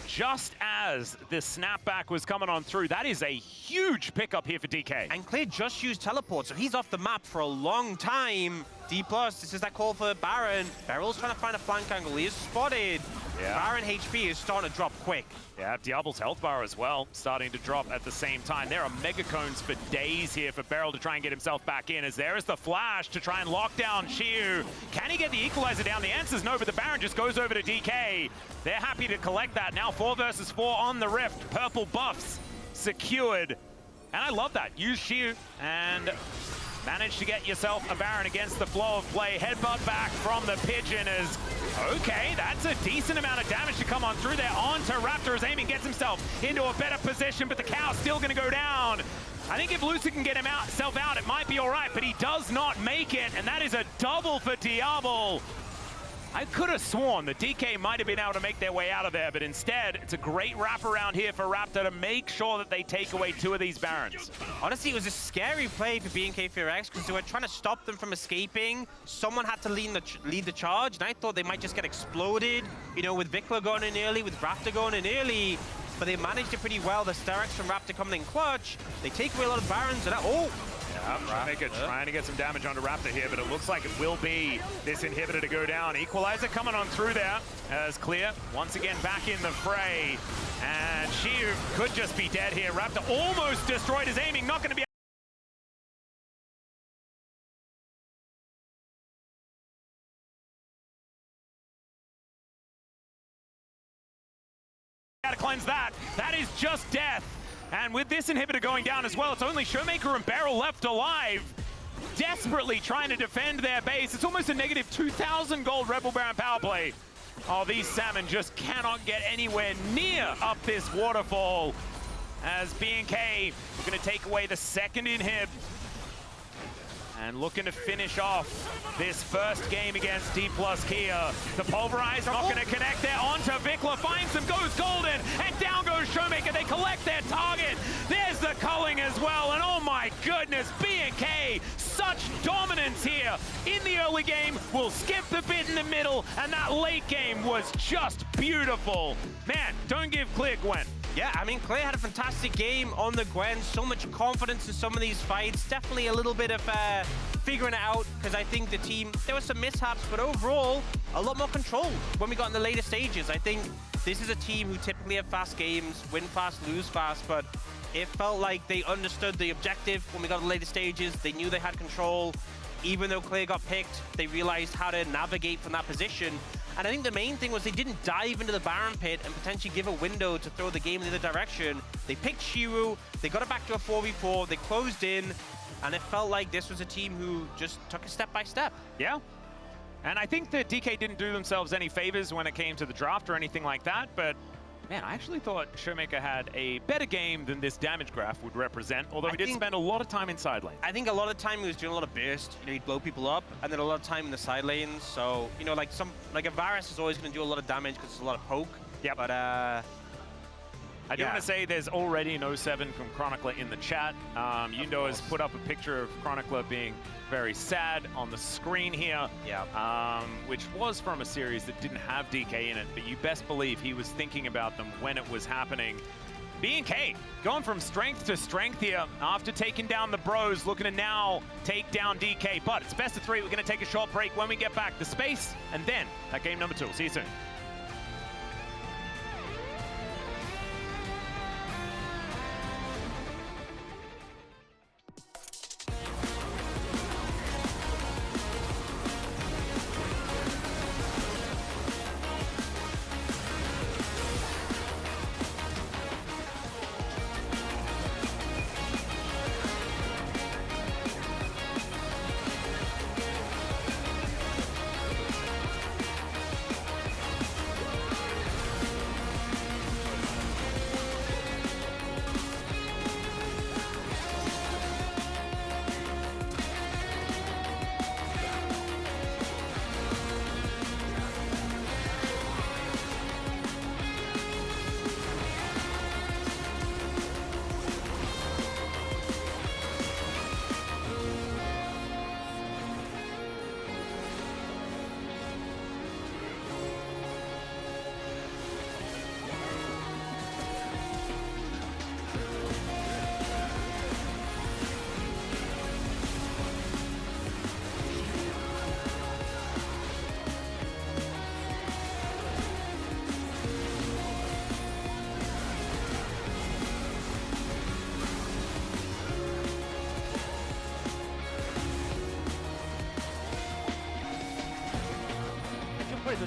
just as the snapback was coming on through. That is a huge pickup here for DK. And Clear just used teleport, so he's off the map for a long time. D+, this is that call for Baron. Beryl's trying to find a flank angle. He is spotted. Yeah. Baron HP is starting to drop quick. Yeah, Diablo's health bar as well, starting to drop at the same time. There are mega cones for days here for Beryl to try and get himself back in, as there is the flash to try and lock down Xiu. Can he get the equalizer down? The answer's no, but the Baron just goes over to DK. They're happy to collect that. Now 4 versus 4 on the Rift. Purple buffs secured. And I love that. Use Xiu and manage to get yourself a Baron against the flow of play. Headbutt back from the Pigeon is okay. That's a decent amount of damage to come on through there. On to Raptor as aiming gets himself into a better position, but the cow's still going to go down. I think if Lucid can get himself out, it might be all right, but he does not make it, and that is a double for Diablo. I could have sworn the DK might have been able to make their way out of there, but instead, it's a great wraparound here for Raptor to make sure that they take away 2 of these Barons. Honestly, it was a scary play for BNK Furex because they were trying to stop them from escaping. Someone had to lead the charge, and I thought they might just get exploded, you know, with Vikla going in early, with Raptor going in early, but they managed it pretty well. The Sterex from Raptor coming in clutch. They take away a lot of Barons, and yeah, trying to get some damage onto Raptor here, but it looks like it will be this inhibitor to go down. Equalizer coming on through there as Clear once again back in the fray. And Xiu could just be dead here. Raptor almost destroyed his aiming, not going to be able to cleanse that. That is just death. And with this inhibitor going down as well, it's only Showmaker and Beryl left alive, desperately trying to defend their base. It's almost a negative 2,000 gold Rebel Baron power play. Oh, these salmon just cannot get anywhere near up this waterfall, as BNK are going to take away the second inhib. And looking to finish off this first game against D+ Kia. The Pulverize not going to connect there. Onto Vikla, finds him, goes golden, and down goes Showmaker. They collect their target. There's the culling as well, and oh my goodness, B&K, such dominance here. In the early game, we'll skip the bit in the middle, and that late game was just beautiful. Man, don't give Clear Gwen. Yeah, I mean, Clear had a fantastic game on the Gwen. So much confidence in some of these fights. Definitely a little bit of figuring it out, because I think the team, there were some mishaps, but overall, a lot more control when we got in the later stages. I think this is a team who typically have fast games, win fast, lose fast, but it felt like they understood the objective when we got in the later stages. They knew they had control. Even though Clear got picked, they realized how to navigate from that position. And I think the main thing was they didn't dive into the Baron pit and potentially give a window to throw the game in the other direction. They picked Shiru, they got it back to a 4v4, they closed in, and it felt like this was a team who just took it step by step. Yeah. And I think that DK didn't do themselves any favors when it came to the draft or anything like that, but man, I actually thought Showmaker had a better game than this damage graph would represent, although he did spend a lot of time in side lane. I think a lot of the time he was doing a lot of burst. You know, he'd blow people up, and then a lot of time in the side lanes. So, you know, like a Varus is always going to do a lot of damage because there's a lot of poke. Yeah. But, I do want to say there's already an 07 from Chronicler in the chat. Yundo has put up a picture of Chronicler being very sad on the screen here, which was from a series that didn't have DK in it, but you best believe he was thinking about them when it was happening. B&K going from strength to strength here after taking down the bros, looking to now take down DK, but it's best of 3. We're going to take a short break. When we get back, the space, and then that game number 2. See you soon.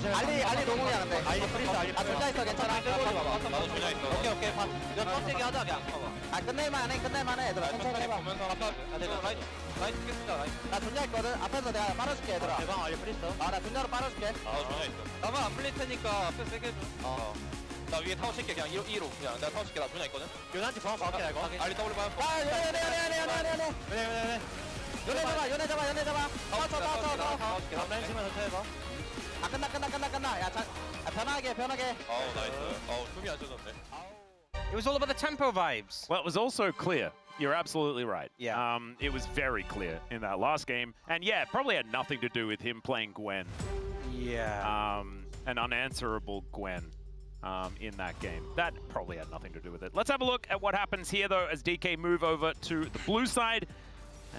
알리 노공이야 근데. 알리 프리스 알리. 아 존나 있어 괜찮아. 나도 조냐 있어. 오케이. 이거 턴세기 하자 그냥. 아 끝낼만해 얘들아. 천천히 해봐. 보면서 아빠 라이트 깼다 라이트. 나 존나 있거든. 앞에서 내가 빨아줄게 얘들아. 대방 알리 프리스. 나 존나로 빨아줄게. 나도 조냐 있어. 나만 안 풀릴 테니까 앞에 세게 해줘. 나 위에 타워 칠게 그냥 2로 그냥 내가 타워 칠게. 나 조냐 있거든. 요난지 보안 박게 나 이거. 알리 더블 반. 아 연애 잡아. 타워 칠게. 라인 치면 천천히 해봐. 아 끝나. 야 편하게. 나이스. 숨이 안 젖었네. it was all about the tempo vibes. Well, it was also clear. You're absolutely right. Yeah. It was very clear in that last game. And yeah, it probably had nothing to do with him playing Gwen. Yeah. An unanswerable Gwen in that game. That probably had nothing to do with it. Let's have a look at what happens here, though, as DK move over to the blue side.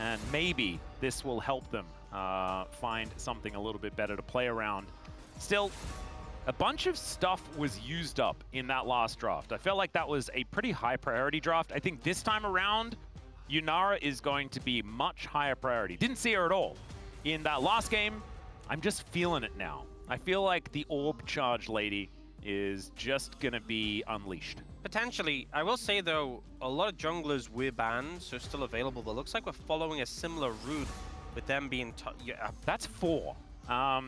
And maybe this will help them find something a little bit better to play around. Still, a bunch of stuff was used up in that last draft. I felt like that was a pretty high priority draft. I think this time around, Yunara is going to be much higher priority. Didn't see her at all in that last game. I'm just feeling it now. I feel like the orb charge lady is just gonna be unleashed. Potentially. I will say, though, a lot of junglers were banned, so still available, but looks like we're following a similar route with them being... That's 4.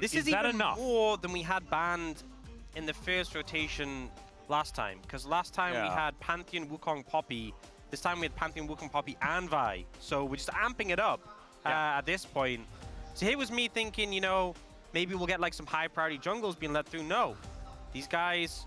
This is that even enough? more than we had banned in the first rotation last time, because last time we had Pantheon, Wukong, Poppy. This time we had Pantheon, Wukong, Poppy, and Vi. So we're just amping it up at this point. So here was me thinking, you know, maybe we'll get like some high priority jungles being let through. No. These guys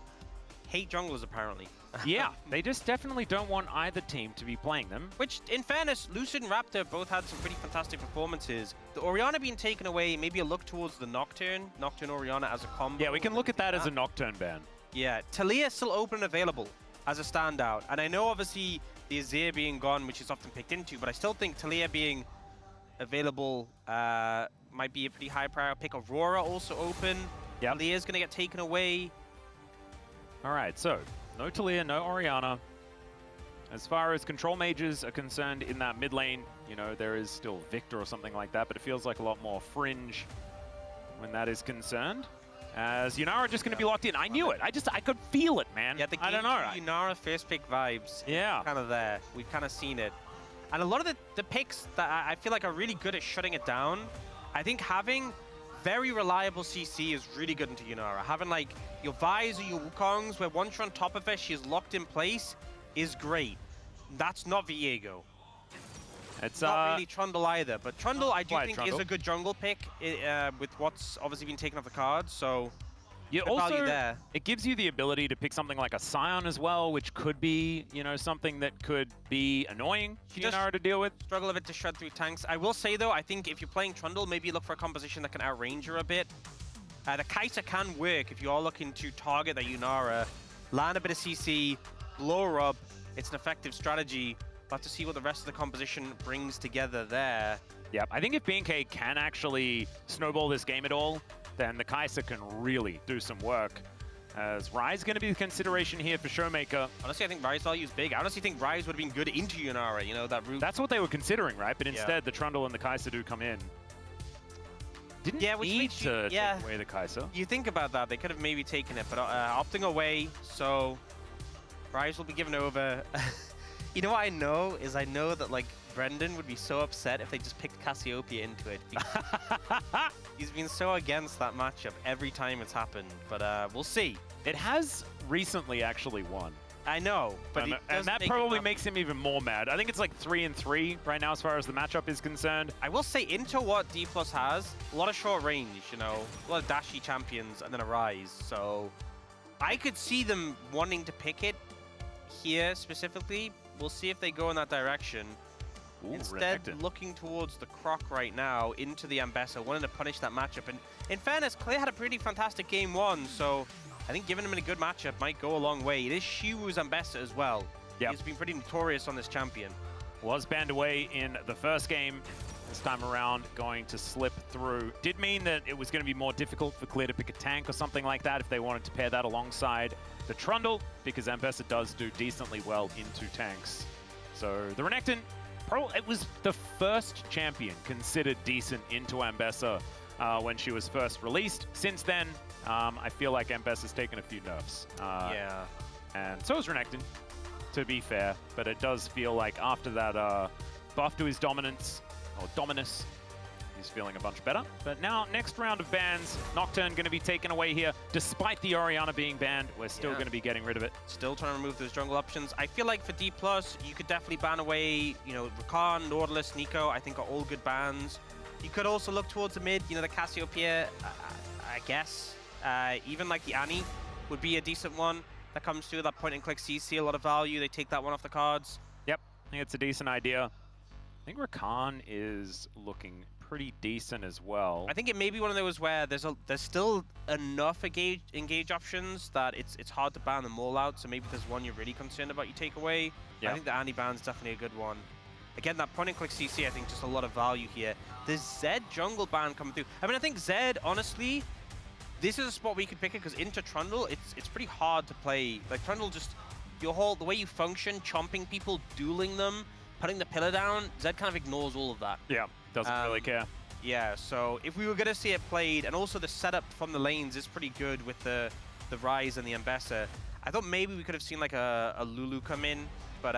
hate junglers, apparently. Yeah, they just definitely don't want either team to be playing them. Which, in fairness, Lucid and Raptor both had some pretty fantastic performances. The Orianna being taken away, maybe a look towards the Nocturne Orianna as a combo. Yeah, we can look at that as a Nocturne ban. Yeah, Talia still open and available as a standout. And I know, obviously, the Azir being gone, which is often picked into, but I still think Talia being available might be a pretty high priority pick. Aurora also open. Yep. Talia's going to get taken away. All right, so no Talia, no Orianna. As far as control mages are concerned in that mid lane, you know, there is still Victor or something like that, but it feels like a lot more fringe when that is concerned. As Yunara just going to be locked in. I knew it. I could feel it, man. Yeah, the I don't know. Yunara first pick vibes. Yeah. Kind of there. We've kind of seen it. And a lot of the picks that I feel like are really good at shutting it down. I think having very reliable CC is really good into Yunara. Having like your Vi's or your Wukongs, where once you're on top of her, she's locked in place, is great. That's not Viego. It's not really Trundle either, but Trundle I do quite think Trundle. is a good jungle pick with what's obviously been taken off the cards. So you good value there. It gives you the ability to pick something like a Scion as well, which could be, you know, something that could be annoying for Yunara to deal with. Struggle a bit to shred through tanks. I will say though, I think if you're playing Trundle, maybe look for a composition that can outrange her a bit. The Kai'Sa can work if you are looking to target the Yunara, land a bit of CC, blow her up. It's an effective strategy. We'll have to see what the rest of the composition brings together there. Yeah, I think if BNK can actually snowball this game at all, then the Kai'Sa can really do some work. As Rise going to be the consideration here for Showmaker. Honestly, I think Rise value is big. I honestly think Rise would have been good into Yunara, you know, that route. That's what they were considering, right? But instead, the Trundle and the Kai'Sa do come in. Didn't which need makes you- to take away the Kai'Sa. You think about that, they could have maybe taken it, but opting away, so Rise will be given over. You know what I know is I know that like Brendan would be so upset if they just picked Cassiopeia into it. He's been so against that matchup every time it's happened, but we'll see. It has recently actually won. I know, but and that probably makes him even more mad. I think it's like 3-3 right now as far as the matchup is concerned. I will say into what D+ has, a lot of short range, you know, a lot of dashy champions and then a Rise. So I could see them wanting to pick it here specifically. We'll see if they go in that direction. Ooh, Instead, Renekton. looking towards the Croc right now, into the Ambessa, wanting to punish that matchup. And in fairness, Clay had a pretty fantastic game one, so I think giving him a good matchup might go a long way. It is Shiwu's Ambessa as well. Yep. He's been pretty notorious on this champion. Was banned away in the first game. This time around, going to slip through. Did mean that it was going to be more difficult for Clear to pick a tank or something like that if they wanted to pair that alongside the Trundle, because Ambessa does do decently well into tanks. So the Renekton, it was the first champion considered decent into Ambessa when she was first released. Since then, I feel like Ambessa's taken a few nerfs. Yeah. And so is Renekton, to be fair. But it does feel like after that buff to his dominance, or Dominus, he's feeling a bunch better. But now, next round of bans, Nocturne going to be taken away here. Despite the Orianna being banned, we're still going to be getting rid of it. Still trying to remove those jungle options. I feel like for D+, you could definitely ban away, you know, Rakan, Nautilus, Nico, I think are all good bans. You could also look towards the mid, you know, the Cassiopeia, I guess. Even like the Annie would be a decent one that comes through that point and click CC, a lot of value. They take that one off the cards. Yep, I think it's a decent idea. I think Rakan is looking pretty decent as well. I think it may be one of those where there's still enough engage options that it's hard to ban them all out. So maybe there's one you're really concerned about you take away. Yeah. I think the Annie ban's definitely a good one. Again, that point and click CC, I think just a lot of value here. The Zed jungle ban coming through. I mean, I think Zed, honestly, this is a spot where you could pick it because into Trundle, it's pretty hard to play. Like Trundle, just the way you function, chomping people, dueling them, putting the pillar down, Zed kind of ignores all of that. Yeah, doesn't really care. Yeah, so if we were going to see it played, and also the setup from the lanes is pretty good with the Rise and the Ambessa, I thought maybe we could have seen like a Lulu come in, but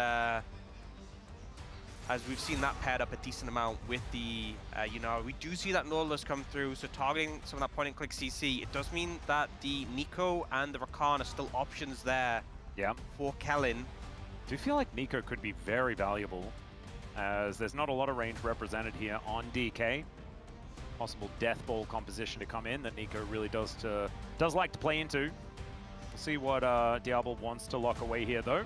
as we've seen that paired up a decent amount with the, you know, we do see that Nautilus come through, so targeting some of that point and click CC, it does mean that the Nico and the Rakan are still options there for Kellen. Do you feel like Nico could be very valuable, as there's not a lot of range represented here on DK? Possible death ball composition to come in that Nico really does like to play into. We'll see what Diablo wants to lock away here though,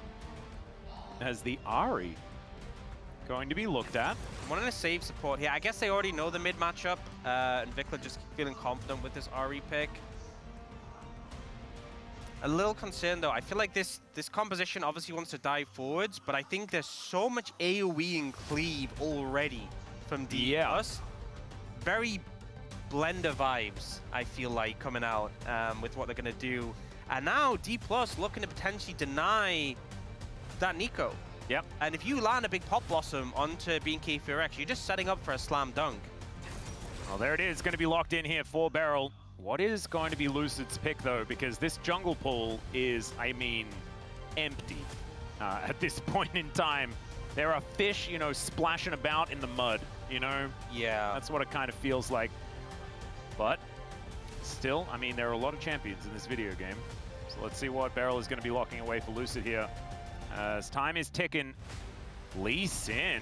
as the Ahri going to be looked at. Wanting to save support here. I guess they already know the mid matchup, and Vikla just feeling confident with this Ahri pick. A little concerned though. I feel like this composition obviously wants to dive forwards, but I think there's so much AoE and cleave already from D+. Very Blender vibes, I feel like, coming out with what they're going to do. And now D+ looking to potentially deny that Nico. Yep. And if you land a big Pop Blossom onto BNK4X, you're just setting up for a slam dunk. Well, there it is. Going to be locked in here for Beryl. What is going to be Lucid's pick, though? Because this jungle pool is, I mean, empty at this point in time. There are fish, you know, splashing about in the mud, you know? Yeah. That's what it kind of feels like. But still, I mean, there are a lot of champions in this video game. So let's see what Beryl is going to be locking away for Lucid here. As time is ticking, Lee Sin,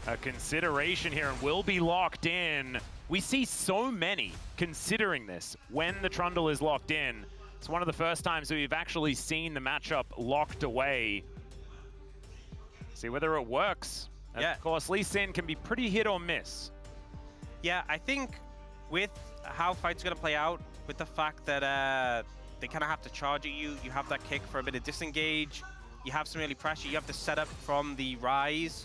a consideration here, and will be locked in. We see so many considering this when the Trundle is locked in. It's one of the first times we've actually seen the matchup locked away. See whether it works. And yeah. Of course, Lee Sin can be pretty hit or miss. Yeah, I think with how fight's going to play out, with the fact that they kind of have to charge at you, you have that kick for a bit of disengage, you have some early pressure, you have the setup from the Rise,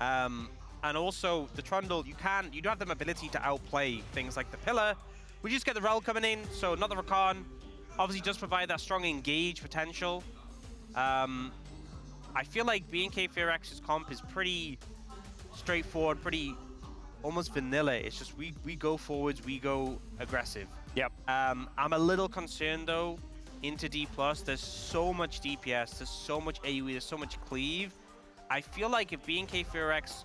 and also the Trundle, you do have the ability to outplay things like the Pillar. We just get the Rel coming in, so another Rakan obviously does provide that strong engage potential. I feel like B&K FearX's comp is pretty straightforward, pretty almost vanilla. It's just we go forwards, we go aggressive. Yep. I'm a little concerned though into D+. There's so much DPS, there's so much AoE, there's so much cleave. I feel like if B&K FearX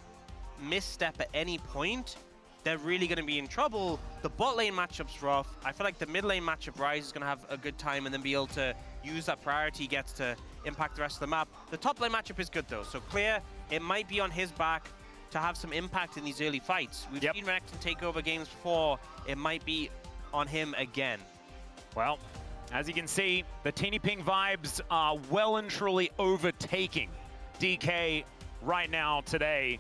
misstep at any point, they're really going to be in trouble. The bot lane matchup's rough. I feel like the mid lane matchup Rise is going to have a good time and then be able to use that priority gets to impact the rest of the map. The top lane matchup is good though, so Clear, it might be on his back to have some impact in these early fights. We've seen Renekton take over games before. It might be on him again. Well, as you can see, the Teeny Ping vibes are well and truly overtaking DK right now today.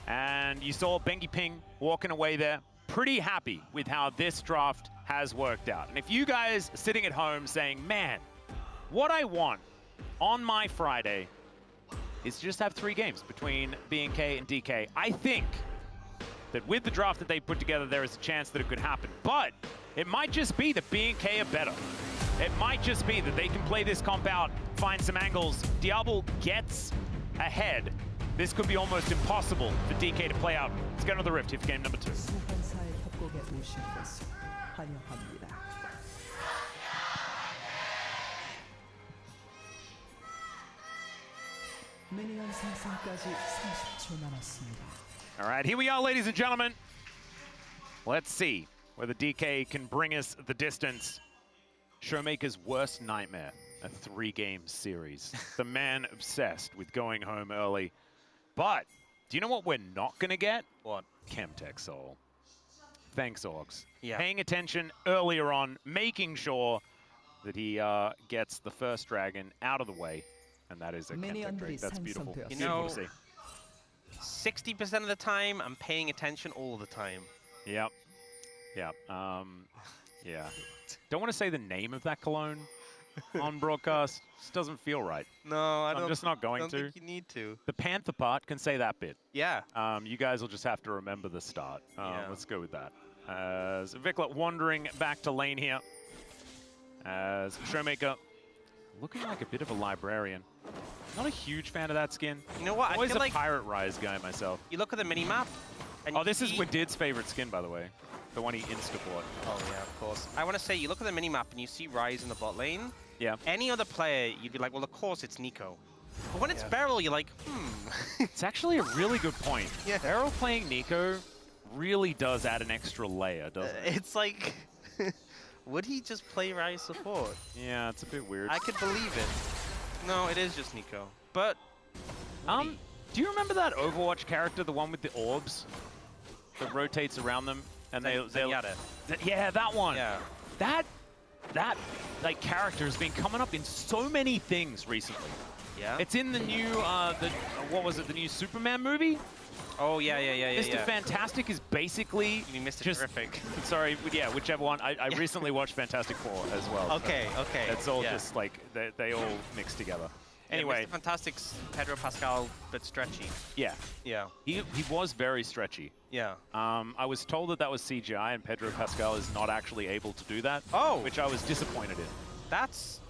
And you saw Bengi Ping walking away there, pretty happy with how this draft has worked out. And if you guys are sitting at home saying, man, what I want on my Friday is just have 3 games between B&K and DK, I think that with the draft that they put together, there is a chance that it could happen. But it might just be that B&K are better. It might just be that they can play this comp out, find some angles. Diablo gets ahead. This could be almost impossible for DK to play out. Let's get on the Rift here for game number 2. All right, here we are, ladies and gentlemen. Let's see whether DK can bring us the distance. Showmaker's worst nightmare, a 3-game series. The man obsessed with going home early. But do you know what we're not going to get? What? Chemtech Soul. Thanks, Orcs. Yeah. Paying attention earlier on, making sure that he gets the first dragon out of the way. And that is a Chemtech Drake. That's beautiful. You Beautiful know, to see. 60% of the time, I'm paying attention all the time. Yep. Yep. Yeah. Don't want to say the name of that cologne on broadcast. Just doesn't feel right. No, I'm just not going to. I don't think you need to. The Panther part can say that bit. Yeah. You guys will just have to remember the start. Yeah. Let's go with that. As Viklet wandering back to lane here. As Showmaker looking like a bit of a librarian. Not a huge fan of that skin. You know what? Always I feel a like Pirate Rise guy myself. you look at the mini-map. Oh, this is Wadid's favorite skin, by the way. The one he insta-bought. Oh, yeah, of course. I want to say, you look at the mini-map and you see Rise in the bot lane. Yeah. Any other player, you'd be like, well, of course it's Nico. But when it's Beryl, you're like, It's actually a really good point. Yeah. Beryl playing Nico really does add an extra layer, doesn't it? It's like, would he just play Rise support? Yeah, it's a bit weird. I could believe it. No, it is just Nico. But, do you remember that Overwatch character, the one with the orbs that rotates around them? And yeah, that one. Yeah. That like character has been coming up in so many things recently. Yeah. It's in the new what was it? The new Superman movie? Oh yeah. Mr. Fantastic is basically You mean Mr. Terrific? Sorry, yeah, whichever one. I recently watched Fantastic Four as well. Okay. It's all just like they all mix together. Anyway, Mr. Fantastic's Pedro Pascal, but stretchy. Yeah. Yeah. He was very stretchy. Yeah. I was told that was CGI, and Pedro Pascal is not actually able to do that. Oh. Which I was disappointed in. That's...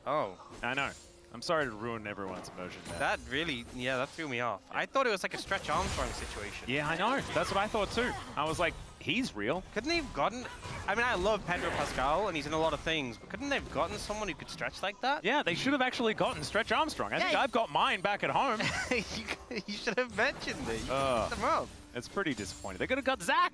Oh. I know. I'm sorry to ruin everyone's emotion there. That really, yeah, that threw me off. I thought it was like a Stretch Armstrong situation. Yeah, I know. That's what I thought too. I was like, he's real. Couldn't they have gotten... I mean, I love Pedro Pascal, and he's in a lot of things, but couldn't they have gotten someone who could stretch like that? Yeah, they should have actually gotten Stretch Armstrong. I think I've got mine back at home. you should have mentioned it. You picked them up. It's pretty disappointing. They could have got Zach.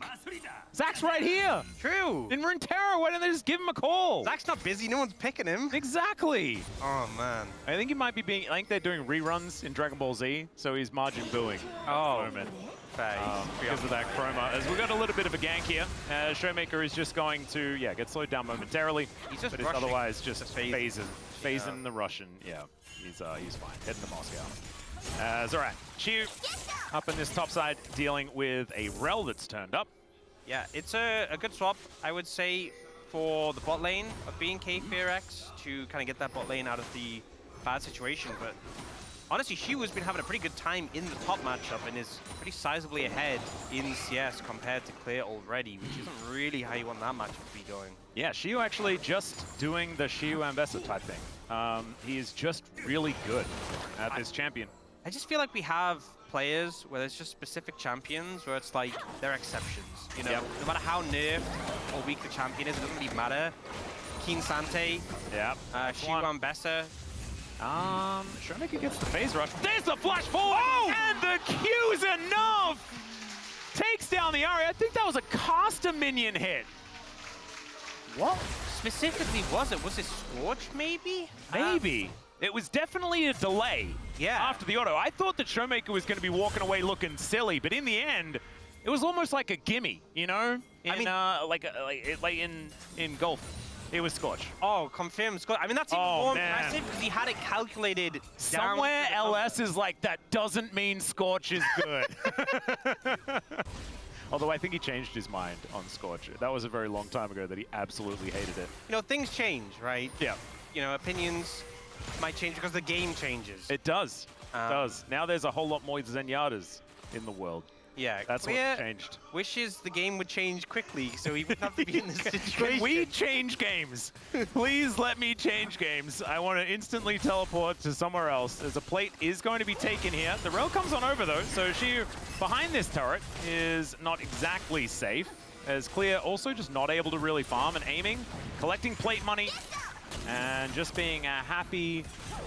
Zach's right here. True. In Runeterra, why didn't they just give him a call? Zach's not busy. No one's picking him. Exactly. Oh, man. I think he might be being... I think they're doing reruns in Dragon Ball Z, so he's margin booing Oh, at the moment. because Because of that chroma. As we got a little bit of a gank here, Showmaker is just going to, get slowed down momentarily. He's just but it's rushing otherwise just the phase. phasing the Russian. Yeah, he's fine. Heading to Moscow. Alright, Chiu up in this top side, dealing with a Rel that's turned up. Yeah, it's a good swap, I would say, for the bot lane of being KFearX to kind of get that bot lane out of the bad situation. But honestly, Shiwu's been having a pretty good time in the top matchup and is pretty sizably ahead in CS compared to Clear already, which isn't really how you want that matchup to be going. Yeah, Shiu actually just doing the Shiu Ambessa type thing. He is just really good at this champion. I just feel like we have players where there's just specific champions where it's like they're exceptions. You know, no matter how nerfed or weak the champion is, it doesn't really matter. Keen Sante, Shiu Ambessa. Showmaker gets the phase rush. There's the flash forward! Oh! And the Q's enough! Takes down the Ari. I think that was a caster minion hit. What specifically was it? Was it Scorch, maybe? Maybe. It was definitely a delay after the auto. I thought that Showmaker was going to be walking away looking silly, but in the end, it was almost like a gimme, you know? In golf. It was Scorch. Oh, confirmed Scorch. I mean, that's even more impressive because he had it calculated somewhere LS is like, that doesn't mean Scorch is good. Although I think he changed his mind on Scorch. That was a very long time ago that he absolutely hated it. You know, things change, right? Yeah. You know, opinions might change because the game changes. It does. It does. Now there's a whole lot more Zenyatas in the world. Yeah, that's what changed. Wishes the game would change quickly so he wouldn't have to be in this situation. Can we change games? Please let me change games. I want to instantly teleport to somewhere else. As a plate is going to be taken here. The Rel comes on over though, so she behind this turret is not exactly safe. As Clear also just not able to really farm and aiming, collecting plate money, and just being a happy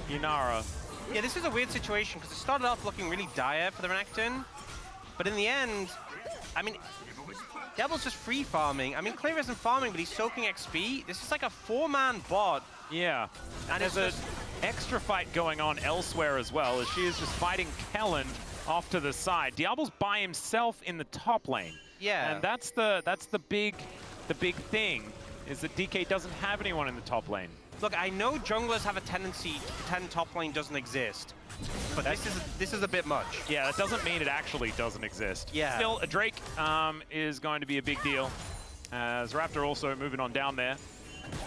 Inara. Yeah, this is a weird situation because it started off looking really dire for the Renekton. But in the end, I mean, Devil's just free farming. I mean, Clear isn't farming, but he's soaking XP. This is like a 4-man bot. Yeah, and there's an extra fight going on elsewhere as well, as she is just fighting Kellen off to the side. Diablo's by himself in the top lane. Yeah, and that's the big thing, is that DK doesn't have anyone in the top lane. Look, I know junglers have a tendency to pretend top lane doesn't exist. But this is a bit much. Yeah, that doesn't mean it actually doesn't exist. Yeah. Still, a Drake is going to be a big deal. As Raptor also moving on down there.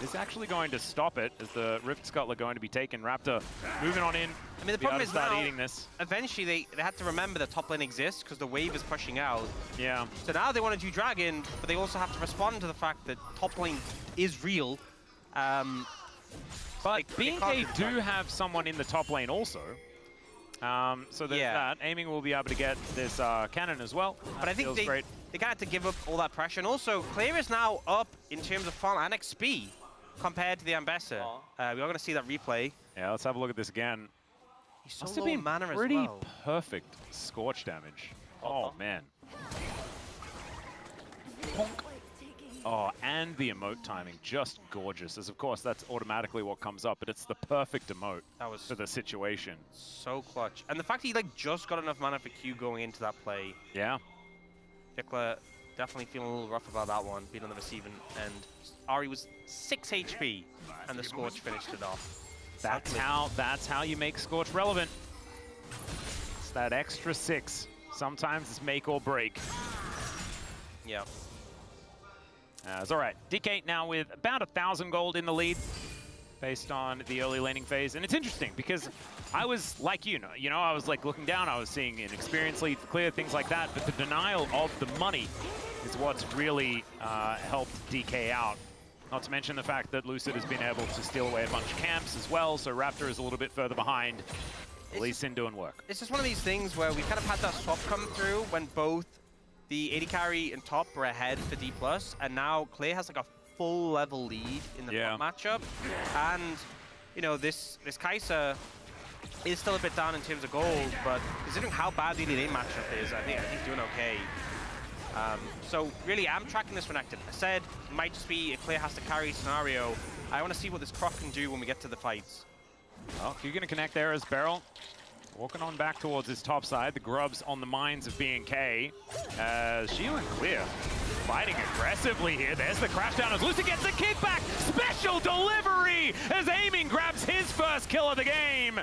Is actually going to stop it as the Rift Scuttle are going to be taken. Raptor moving on in. I mean, the problem is now, eating this. Eventually they had to remember that top lane exists because the wave is pushing out. Yeah. So now they want to do Dragon, but they also have to respond to the fact that top lane is real. But BNK do have someone in the top lane also. So there's that. Aiming will be able to get this cannon as well. But I think they kind of had to give up all that pressure. And also, Clear is now up in terms of farm and XP compared to the Ambessa. We are going to see that replay. Yeah, let's have a look at this again. He's so low mana as well. Pretty perfect Scorch damage. Oh, man. Honk. Oh, and the emote timing, just gorgeous. As of course, that's automatically what comes up, but it's the perfect emote for the situation. So clutch. And the fact he just got enough mana for Q going into that play. Yeah. Pickler definitely feeling a little rough about that one, being on the receiving end. Ari was 6 HP, and the Scorch finished it off. That's how you make Scorch relevant. It's that extra 6. Sometimes it's make or break. Yeah. It's all right. DK now with about 1,000 gold in the lead based on the early laning phase. And it's interesting because I was like I was like looking down, I was seeing an experience lead for Clear, things like that. But the denial of the money is what's really helped DK out Not to mention the fact that Lucid has been able to steal away a bunch of camps as well, so Raptor is a little bit further behind. Lee Sin doing work. It's just one of these things where we kind of had that swap come through when both the AD carry and top were ahead for D+, and now Clear has like a full level lead in the matchup. And, you know, this Kai'Sa is still a bit down in terms of gold, but considering how bad the lane matchup is, I think he's doing okay. So really, I'm tracking this for Nectar. I said it might just be a Clear has to carry scenario. I want to see what this Croc can do when we get to the fights. Well, you're going to connect there as Beryl. Walking on back towards his top side. The grubs on the minds of BNK. Shield and Clear fighting aggressively here. There's the crash down as Lucid gets the kickback. Special delivery as Aiming grabs his first kill of the game.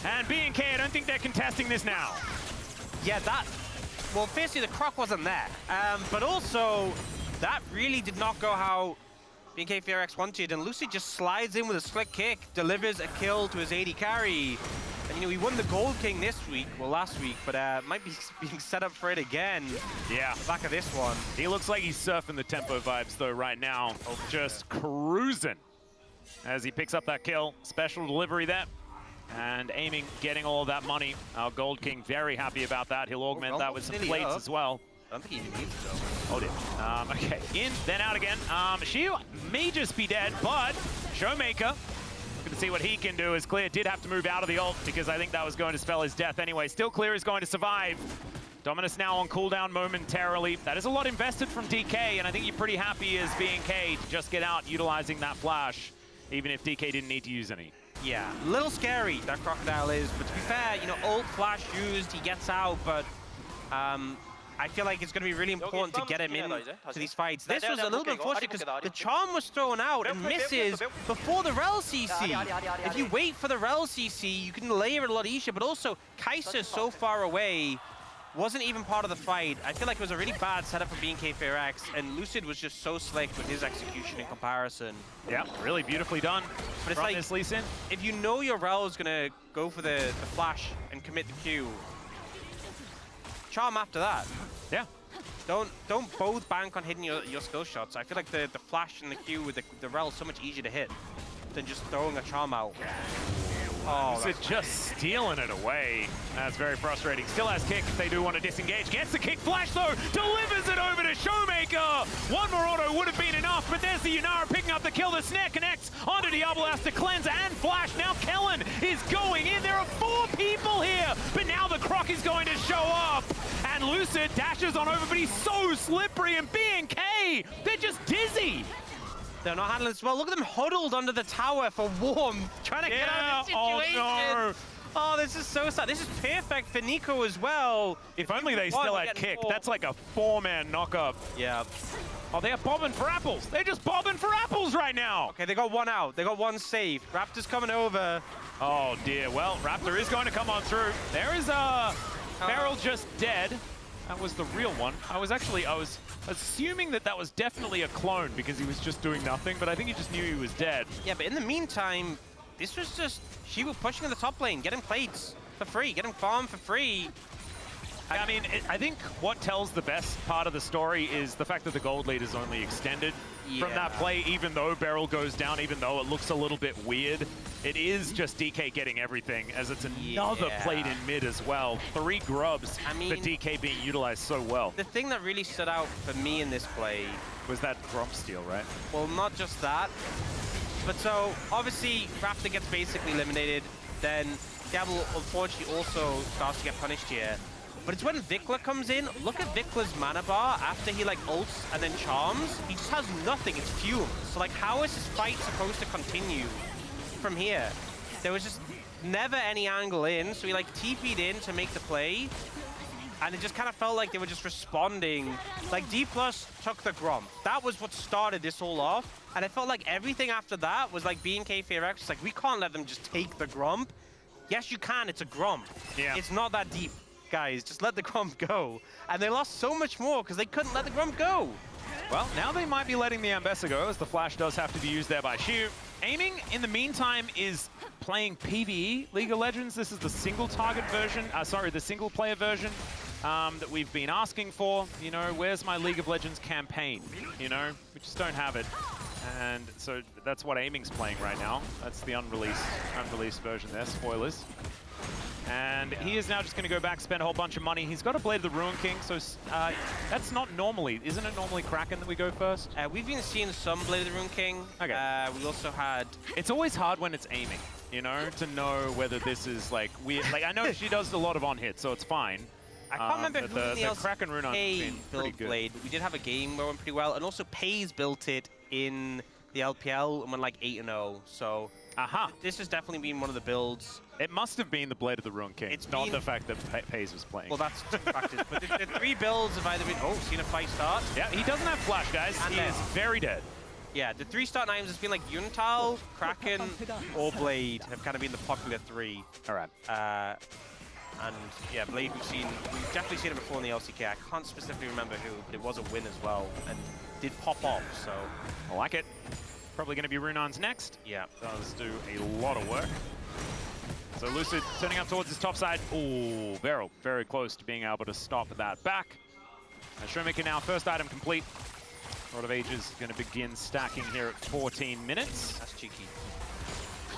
And BNK, I don't think they're contesting this now. Yeah, well, firstly, the Croc wasn't there. But also, that really did not go how BNK FearX wanted. And Lucid just slides in with a slick kick, delivers a kill to his AD carry. And, you know, he won the Gold King this week, well, last week, but might be being set up for it again. Yeah. Back of this one. He looks like he's surfing the tempo vibes, though, right now. Just cruising as he picks up that kill. Special delivery there. And Aiming, getting all of that money. Our Gold King very happy about that. He'll augment that with some plates as well. I don't think he even needs it, though. Oh, dear. Okay, in, then out again. Shiu may just be dead, but Showmaker, looking to see what he can do, as Clear did have to move out of the ult because I think that was going to spell his death anyway. Still, Clear is going to survive. Dominus now on cooldown momentarily. That is a lot invested from DK, and I think you're pretty happy as BNK to just get out utilizing that flash, even if DK didn't need to use any. Yeah, a little scary, that Crocodile is, but to be fair, you know, ult flash used, he gets out, but I feel like it's going to be really important to get him in to these fights. This was a little bit unfortunate because the charm was thrown out and misses before the Rel CC. If you wait for the Rel CC, you can layer it a lot easier, but also Kai'Sa is so far away, wasn't even part of the fight. I feel like it was a really bad setup for BNK FearX, and Lucid was just so slick with his execution in comparison. Yeah, really beautifully done. But it's like, this Lee Sin, if you know your Rel is gonna go for the flash and commit the Q, charm after that. Yeah. Don't both bank on hitting your skill shots. I feel like the flash and the Q with the Rel is so much easier to hit than just throwing a charm out. Oh, so just stealing it away. That's very frustrating. Still has kick if they do want to disengage. Gets the kick flash though, delivers it over to Showmaker. One more auto would have been enough, but there's the Yunara picking up the kill. The snare connects onto Diablo, has to cleanse and flash. Now Kellen is going in. There are 4 people here, but now the Croc is going to show up. And Lucid dashes on over, but he's so slippery, and BNK, they're just dizzy. They're not handling this well. Look at them huddled under the tower for warmth, trying to get out of this situation. Oh, no. Oh, this is so sad. This is perfect for Nico as well. If only they still had kick. That's like a 4-man knockup. Yeah. Oh, they're bobbing for apples. They're just bobbing for apples right now. Okay, they got one out. They got one safe. Raptor's coming over. Oh, dear. Well, Raptor is going to come on through. There is Beryl just dead. That was the real one. I was assuming that was definitely a clone because he was just doing nothing, but I think he just knew he was dead. Yeah, but in the meantime, this was just Shiwu pushing in the top lane, getting plates for free, getting farm for free. I mean, I think what tells the best part of the story is the fact that the gold lead is only extended from that play, even though Beryl goes down, even though it looks a little bit weird. It is just DK getting everything, as it's another plate in mid as well. 3 grubs for DK being utilized so well. The thing that really stood out for me in this play was that grump steal, right? Well, not just that, but so obviously Raptor gets basically eliminated, then Diablo unfortunately also starts to get punished here. But it's when Vikla comes in. Look at Vikla's mana bar after he like ults and then charms. He just has nothing, it's fumes. So like, how is this fight supposed to continue from here? There was just never any angle in, so he like TP'd in to make the play. And it just kind of felt like they were just responding. Like D+ took the Gromp. That was what started this all off. And I felt like everything after that was like BNK FearX. It's like, we can't let them just take the Gromp. Yes, you can, it's a Gromp. Yeah. It's not that deep. Guys, just let the Gromp go. And they lost so much more because they couldn't let the Gromp go. Well, now they might be letting the Ambessa go, as the flash does have to be used there by Shiu. Aiming, in the meantime, is playing PvE League of Legends. This is the single target version, the single player version that we've been asking for. You know, where's my League of Legends campaign? You know, we just don't have it. And so that's what Aiming's playing right now. That's the unreleased version there, spoilers. And he is now just going to go back, spend a whole bunch of money. He's got a Blade of the Ruin King, so that's not normally, isn't it normally Kraken that we go first? We've been seeing some Blade of the Ruin King. Okay. We also had... It's always hard when it's Aiming, you know, to know whether this is like weird. Like, I know she does a lot of on-hit, so it's fine. I can't remember who in the Kraken Rune LCK build Blade. We did have a game where it went pretty well, and also Pays built it in the LPL and went like 8-0. So this has definitely been one of the builds. It must have been the Blade of the Ruin King. It's not the fact that Pays was playing. Well, that's two factors. But the 3 builds have either been... Oh, seen a fight start. Yeah, he doesn't have flash, guys. He is very dead. Yeah, the 3 start names has been like Yuntal, Kraken, or Blade have kind of been the popular 3. All right. And yeah, Blade we've definitely seen it before in the LCK. I can't specifically remember who, but it was a win as well, and did pop off, so. I like it. Probably going to be Runon's next. Yeah. Does do a lot of work. So Lucid turning up towards his top side. Ooh, Beryl, very close to being able to stop that back. And Showmaker now, first item complete. Rod of Ages going to begin stacking here at 14 minutes. That's cheeky.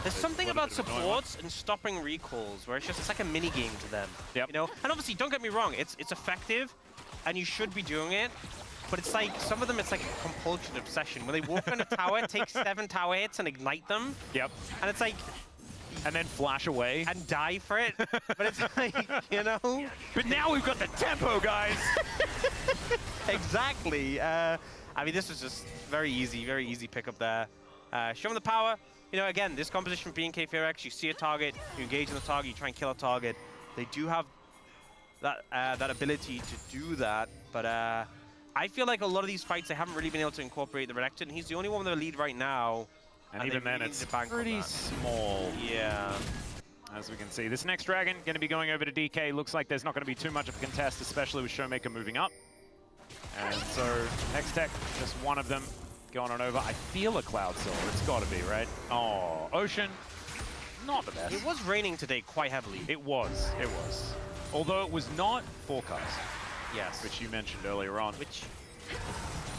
There's something about supports and stopping recalls where it's like a mini game to them. Yep. You know, and obviously don't get me wrong, it's effective, and you should be doing it. But it's like some of them, it's like a compulsion obsession. When they walk on a tower, take 7 tower hits and ignite them. Yep. And it's like. And then flash away. And die for it. But it's like, you know. But now we've got the tempo, guys. Exactly. I mean, this was just very easy pickup there. Show them the power. You know, again, this composition from BNK FearX, you see a target, you engage on the target, you try and kill a target. They do have that ability to do that, but I feel like a lot of these fights, they haven't really been able to incorporate the Renekton, and he's the only one with the lead right now. And even then, really it's pretty small. Yeah. As we can see, this next Dragon going to be going over to DK. Looks like there's not going to be too much of a contest, especially with Showmaker moving up. And so, Hextech, just one of them. Going on over. I feel a Cloud Silver. It's got to be, right? Oh, Ocean. Not the best. It was raining today quite heavily. It was. It was. Although it was not forecast. Yes. Which you mentioned earlier on. Which...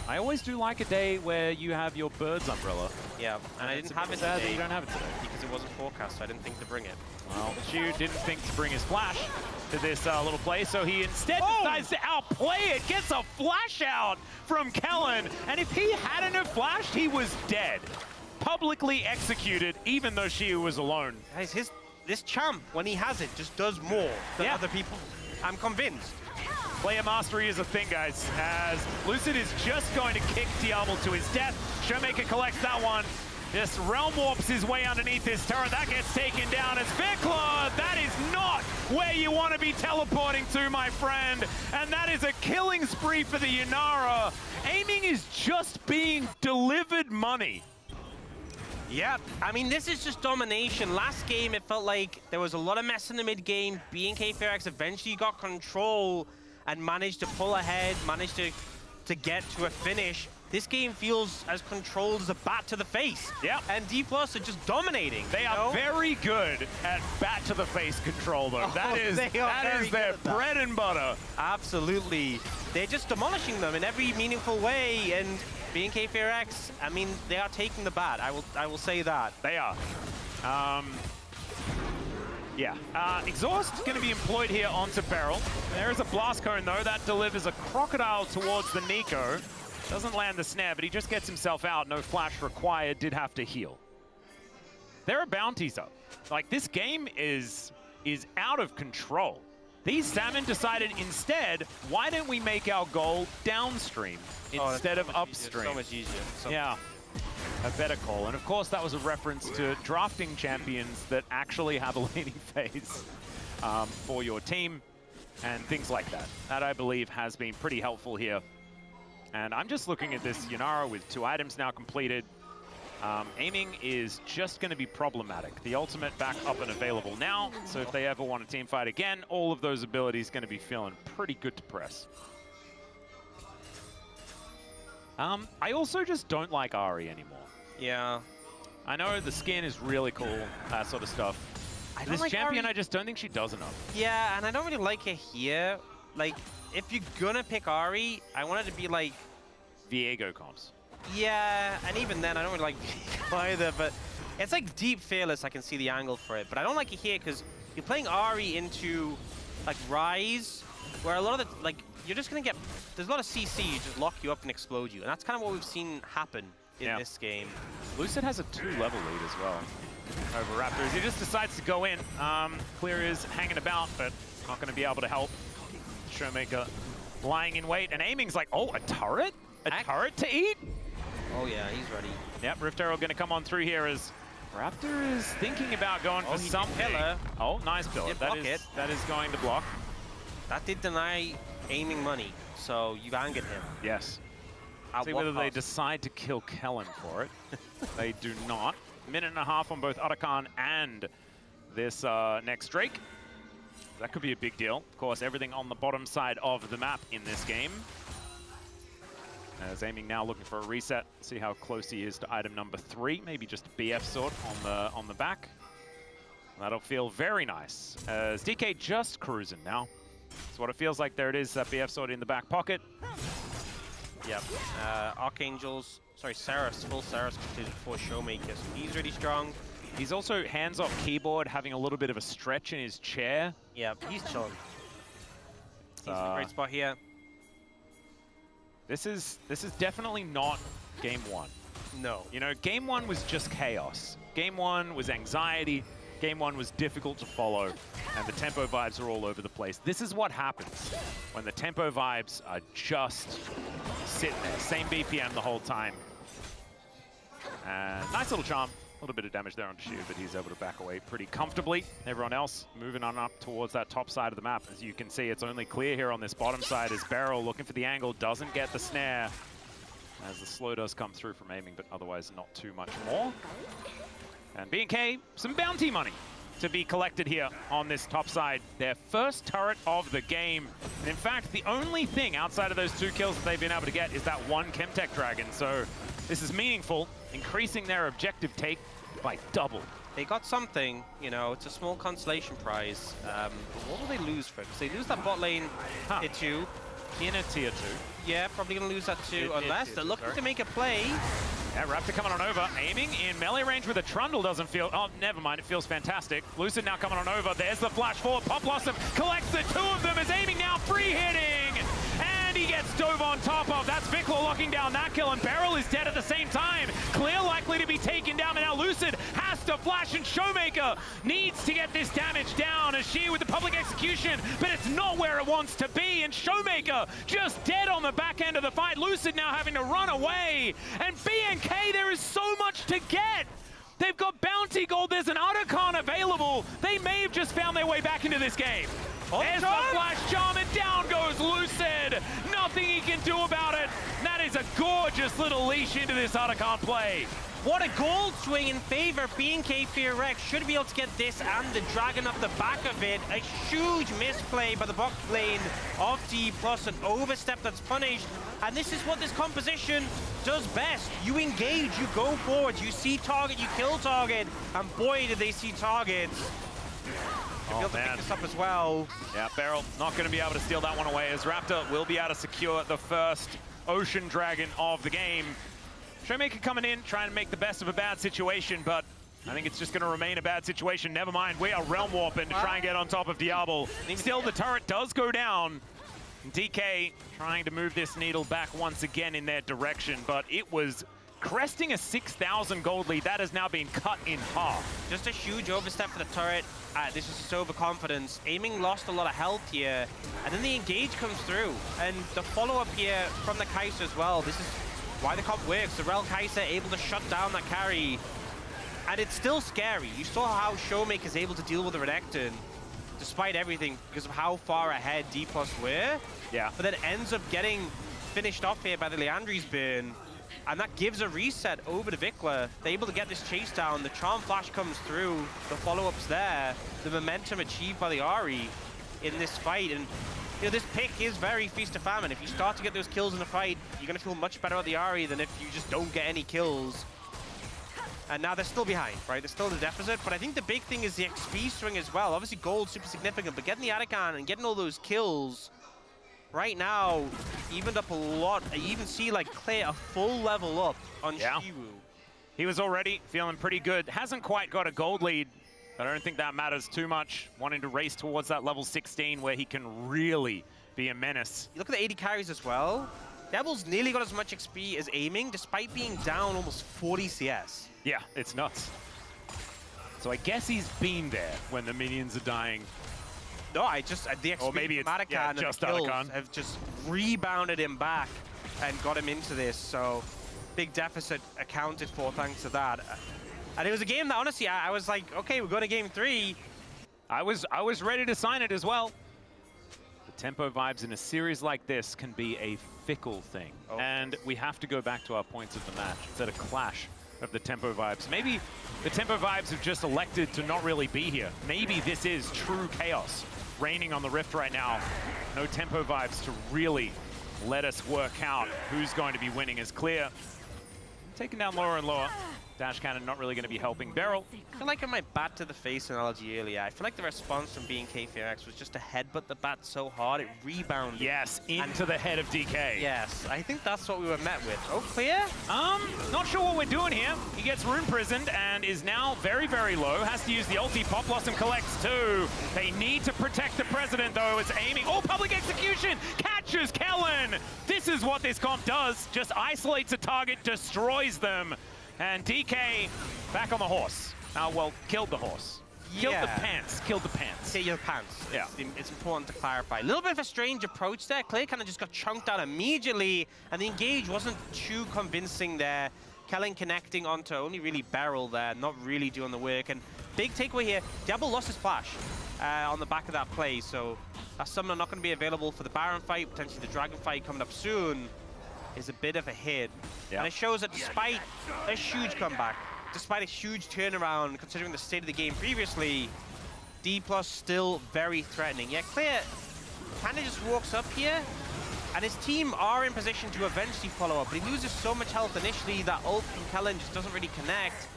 I always do like a day where you have your bird's umbrella. Yeah, and I didn't have it sad today. that you don't have it today. Because it wasn't forecast, so I didn't think to bring it. Well, Shu didn't think to bring his flash to this little play, so he instead decides to outplay it, gets a flash out from Kellen, and if he hadn't have flashed, he was dead. Publicly executed, even though Shu was alone. Guys, this champ, when he has it, just does more than other people. I'm convinced. Player mastery is a thing, guys, as Lucid is just going to kick Diablo to his death. Showmaker collects that one. Just realm warps his way underneath this turret. That gets taken down as Fairclaw. That is not where you want to be teleporting to, my friend. And that is a killing spree for the Yunara. Aiming is just being delivered money. Yeah, I mean, this is just domination. Last game, it felt like there was a lot of mess in the mid game. BNK FearX eventually got control and managed to pull ahead, managed to get to a finish. This game feels as controlled as a bat to the face. Yeah. And D+ are just dominating. They are very good at bat to the face control, though. That is their bread and butter. Absolutely. They're just demolishing them in every meaningful way. And BNK FearX, I mean, they are taking the bat. I will say that. They are. Yeah. Exhaust is going to be employed here onto Beryl. There is a blast cone, though. That delivers a crocodile towards the Nico. Doesn't land the snare, but he just gets himself out. No flash required. Did have to heal. There are bounties up. Like, this game is out of control. These Salmon decided instead, why don't we make our goal downstream instead of upstream? So much easier. Yeah. A better call. And of course, that was a reference to drafting champions that actually have a laning phase for your team and things like that. That, I believe, has been pretty helpful here. And I'm just looking at this Yunara with 2 items now completed. Aiming is just going to be problematic. The ultimate back up and available now, so if they ever want a team fight again, all of those abilities going to be feeling pretty good to press. I also just don't like Ahri anymore. Yeah. I know the skin is really cool, that sort of stuff. This like champion, Ahri. I just don't think she does enough. Yeah, and I don't really like her here. Like, if you're gonna pick Ahri, I want it to be like... Viego comps. Yeah, and even then, I don't really like Viego either, but it's like deep Fearless, I can see the angle for it. But I don't like it here because you're playing Ahri into like Rise, where a lot of the, like, you're just gonna get, there's a lot of CC, you just lock you up and explode you. And that's kind of what we've seen happen in this game. Lucid has a 2-level lead as well over Raptors. He just decides to go in. Clear is hanging about, but not gonna be able to help. Showmaker lying in wait, and aiming's like, oh, a turret? A turret to eat? Oh yeah, he's ready. Yep, Rift Arrow gonna come on through here as Raptor is thinking about going for something. Oh, nice pillar. That is going to block. That did deny aiming money, so you've angered him. Yes. At See what whether they cost? decide to kill Kellen for it. They do not. Minute and a half on both Arakan and this next Drake. That could be a big deal. Of course, everything on the bottom side of the map in this game. As aiming now looking for a reset. See how close he is to item number 3. Maybe just a BF sword on the back. That'll feel very nice. As DK just cruising now. That's what it feels like. There it is, that BF sword in the back pocket. Yep. Archangels, sorry, Saras, full Saras completed for Showmaker, so he's really strong. He's also hands-off keyboard, having a little bit of a stretch in his chair. Yep, he's chilling. He's in a great spot here. This is definitely not game 1. No. You know, game 1 was just chaos. Game 1 was anxiety. Game 1 was difficult to follow, and the tempo vibes are all over the place. This is what happens when the tempo vibes are just sitting there. Same BPM the whole time. And nice little charm. A little bit of damage there on Shu, but he's able to back away pretty comfortably. Everyone else moving on up towards that top side of the map. As you can see, it's only clear here on this bottom side as Beryl looking for the angle, doesn't get the snare. As the slow does come through from aiming, but otherwise not too much more. And B&K, some bounty money to be collected here on this top side. Their first turret of the game. And in fact, the only thing outside of those 2 kills that they've been able to get is that 1 Chemtech Dragon. So this is meaningful, increasing their objective take by double. They got something, you know, it's a small consolation prize. What will they lose for it? Because they lose that bot lane tier 2. In a tier 2. Yeah, probably going to lose that too, unless they're looking to make a play. Yeah, Raptor coming on over, aiming in melee range with a Trundle doesn't feel, oh, never mind, it feels fantastic. Lucid now coming on over, there's the flash forward, Pop Blossom collects the 2 of them, is aiming now, free hitting! And he gets dove on top of, that's Vickler locking down that kill, and Beryl is dead at the same time. Clear likely to be taken down, and now Lucid has to flash, and Showmaker needs to get this damage down, as she with the public execution, but it's not where it wants to be, and Showmaker just dead on the back end of the fight. Lucid now having to run away, and B&K, there is so much to get. They've got bounty gold, there's an Otacon available. They may have just found their way back into this game. There's the flash charm, and down goes Lucid. Nothing he can do about it. That is a gorgeous little leash into this Otacon play. What a gold swing in favor of B&K Fear Rex. Should be able to get this and the Dragon off the back of it. A huge misplay by the bot lane of D+, an overstep that's punished. And this is what this composition does best. You engage, you go forward, you see target, you kill target. And boy, did they see targets. Be able to pick this up as well. Yeah, Beryl not going to be able to steal that one away, as Raptor will be able to secure the first Ocean Dragon of the game. Showmaker coming in, trying to make the best of a bad situation, but I think it's just going to remain a bad situation. Never mind, we are realm warping to try and get on top of Diablo. Still, the turret does go down. DK trying to move this needle back once again in their direction, but it was cresting a 6,000 gold lead. That has now been cut in half. Just a huge overstep for the turret. This is just overconfidence. Aiming lost a lot of health here, and then the engage comes through. And the follow-up here from the Kai'Sa as well. This is why the comp works. The Rel Kai'Sa able to shut down that carry. And it's still scary. You saw how Showmaker is able to deal with the Renekton, despite everything, because of how far ahead D+ were. Yeah. But then ends up getting finished off here by the Leandri's burn. And that gives a reset over to Vickler. They're able to get this chase down. The Charm Flash comes through. The follow-up's there. The momentum achieved by the Ahri in this fight. And you know, this pick is very feast or famine. If you start to get those kills in the fight, you're going to feel much better about the Ahri than if you just don't get any kills. And now they're still behind, right? They're still in the deficit. But I think the big thing is the XP swing as well. Obviously, gold super significant, but getting the Arakan and getting all those kills right now, evened up a lot. I even see like Clear a full level up on Shiwu. He was already feeling pretty good. Hasn't quite got a gold lead, but I don't think that matters too much. Wanting to race towards that level 16 where he can really be a menace. You look at the 80 carries as well. Devil's nearly got as much XP as aiming, despite being down almost 40 CS. Yeah, it's nuts. So I guess he's been there when the minions are dying. No, the XP or maybe it's and just the kills Adakan have just rebounded him back and got him into this. So big deficit accounted for thanks to that. And it was a game that honestly, I was like, okay, we're going to game 3. I was ready to sign it as well. The tempo vibes in a series like this can be a fickle thing. Oh. And we have to go back to our points of the match. It's at a clash of the tempo vibes. Maybe the tempo vibes have just elected to not really be here. Maybe this is true chaos reigning on the Rift right now. No tempo vibes to really let us work out who's going to be winning as Clear. Taking down lower and lower. Dash Cannon not really going to be helping Beryl. I feel like in my bat to the face analogy earlier, I feel like the response from BNK Fearx was just to headbutt the bat so hard it rebounded. Yes, into the head of DK. Yes, I think that's what we were met with. Oh, Clear? Not sure what we're doing here. He gets rune prisoned and is now very, very low. Has to use the ulti. Pop Blossom collects too. They need to protect the president though. It's aiming. Oh, public execution! Catches Kellen! This is what this comp does. Just isolates a target, destroys them. And DK back on the horse. Well, killed the horse. Killed the pants. Killed the pants. Kill your pants. Yeah. It's important to clarify. A little bit of a strange approach there. Clay kind of just got chunked out immediately, and the engage wasn't too convincing there. Kellen connecting onto only really Beryl there, not really doing the work. And big takeaway here, Diablo lost his flash on the back of that play, so that's something not going to be available for the Baron fight, potentially the Dragon fight coming up soon. Is a bit of a hit. Yep. And it shows that despite a huge comeback, despite a huge turnaround, considering the state of the game previously, D+ still very threatening. Yeah, Clear kind of just walks up here, and his team are in position to eventually follow up, but he loses so much health initially that ult from Kellen just doesn't really connect.